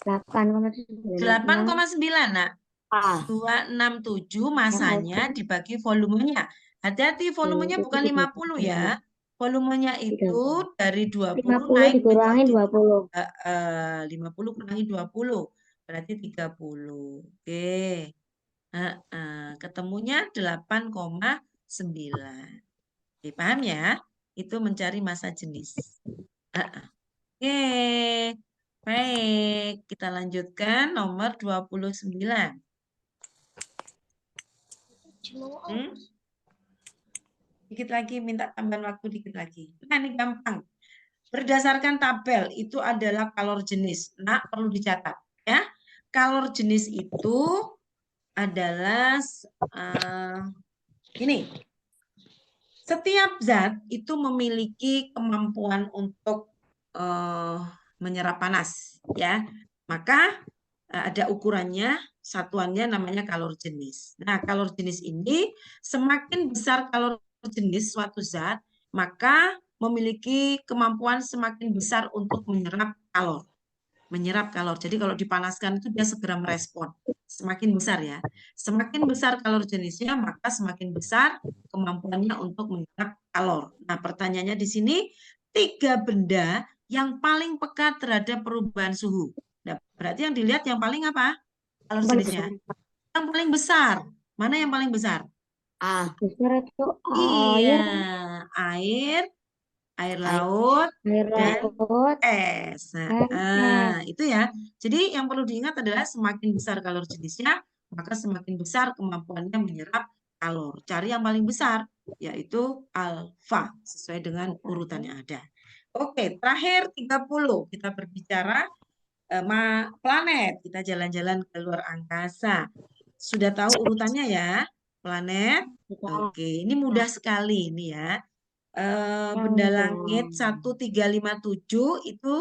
8,9. 8,9, Nak. 267 masanya dibagi volumenya. Hati-hati, volumenya bukan 50 ya. Volumenya itu dari 20 naik dikurangin menjadi 20. 50 kurangi 20. Berarti 30. Oke. Ketemunya 8,9. Oke, paham ya? Itu mencari massa jenis. Oke. Baik, kita lanjutkan nomor 29. Dikit lagi, minta tambahan waktu dikit lagi. Nah, ini gampang. Berdasarkan tabel, itu adalah kalor jenis. Nah, perlu dicatat. Ya. Kalor jenis itu adalah ini. Setiap zat itu memiliki kemampuan untuk menyerap panas. Ya. Maka ada ukurannya, satuannya namanya kalor jenis. Nah, kalor jenis ini semakin besar kalor jenis suatu zat, maka memiliki kemampuan semakin besar untuk menyerap kalor. Menyerap kalor. Jadi kalau dipanaskan itu dia segera merespon. Semakin besar ya. Semakin besar kalor jenisnya, maka semakin besar kemampuannya untuk menyerap kalor. Nah, pertanyaannya di sini, 3 benda yang paling peka terhadap perubahan suhu. Nah, berarti yang dilihat yang paling apa? Kalor jenisnya. Yang paling besar. Mana yang paling besar? Besar itu Iya, air laut, dan es. Itu ya. Jadi yang perlu diingat adalah semakin besar kalor jenisnya, maka semakin besar kemampuannya menyerap kalor. Cari yang paling besar, yaitu alfa, sesuai dengan urutan yang ada. Oke, terakhir 30. Kita berbicara planet. Kita jalan-jalan ke luar angkasa. Sudah tahu urutannya ya, planet? Oke, ini mudah sekali ini ya. Benda langit 1357 itu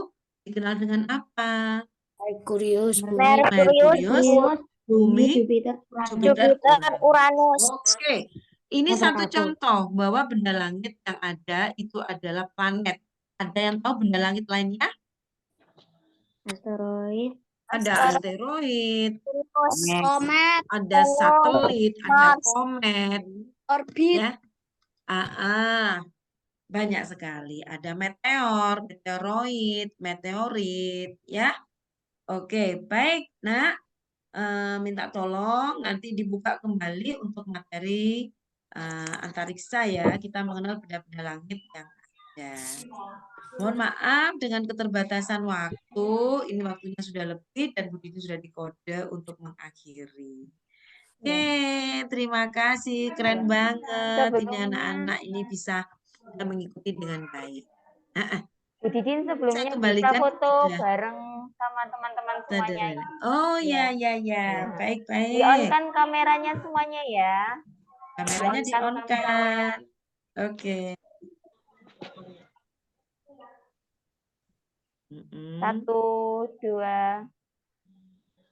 dikenal dengan apa? Merkurius, Merkurius, Bumi, Bumi, Jupiter, Jupiter, Uranus. Oke, ini Oh, satu Krakatau. contoh bahwa benda langit yang ada itu adalah planet. Ada yang tahu benda langit lainnya? asteroid, Ada asteroid, Komet, ada satelit, ada komet, orbit, ya. Banyak sekali. Ada meteor, meteoroid, meteorit, ya. Oke, baik, Nak. Minta tolong nanti dibuka kembali untuk materi antariksa ya. Kita mengenal benda-benda langit yang ada. Mohon maaf dengan keterbatasan waktu. Ini waktunya sudah lebih dan Bu Dini sudah dikode untuk mengakhiri. Oke, terima kasih. Keren banget. Ini Sebelumnya, anak-anak ini bisa mengikuti dengan baik. Bu Didin Saya sebelumnya bisa kembalikan. foto Ya, bareng sama teman-teman semuanya sederhana. ya. Oh ya, Iya. ya, ya. Di on Baik-baik. kan kameranya semuanya ya. Kameranya di on Di-on-kan kameranya. kan. Oke. 1, 2,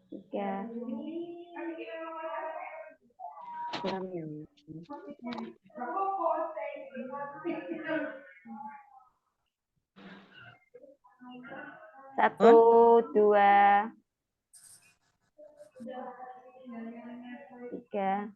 3. kurang yang 1, 2, 3.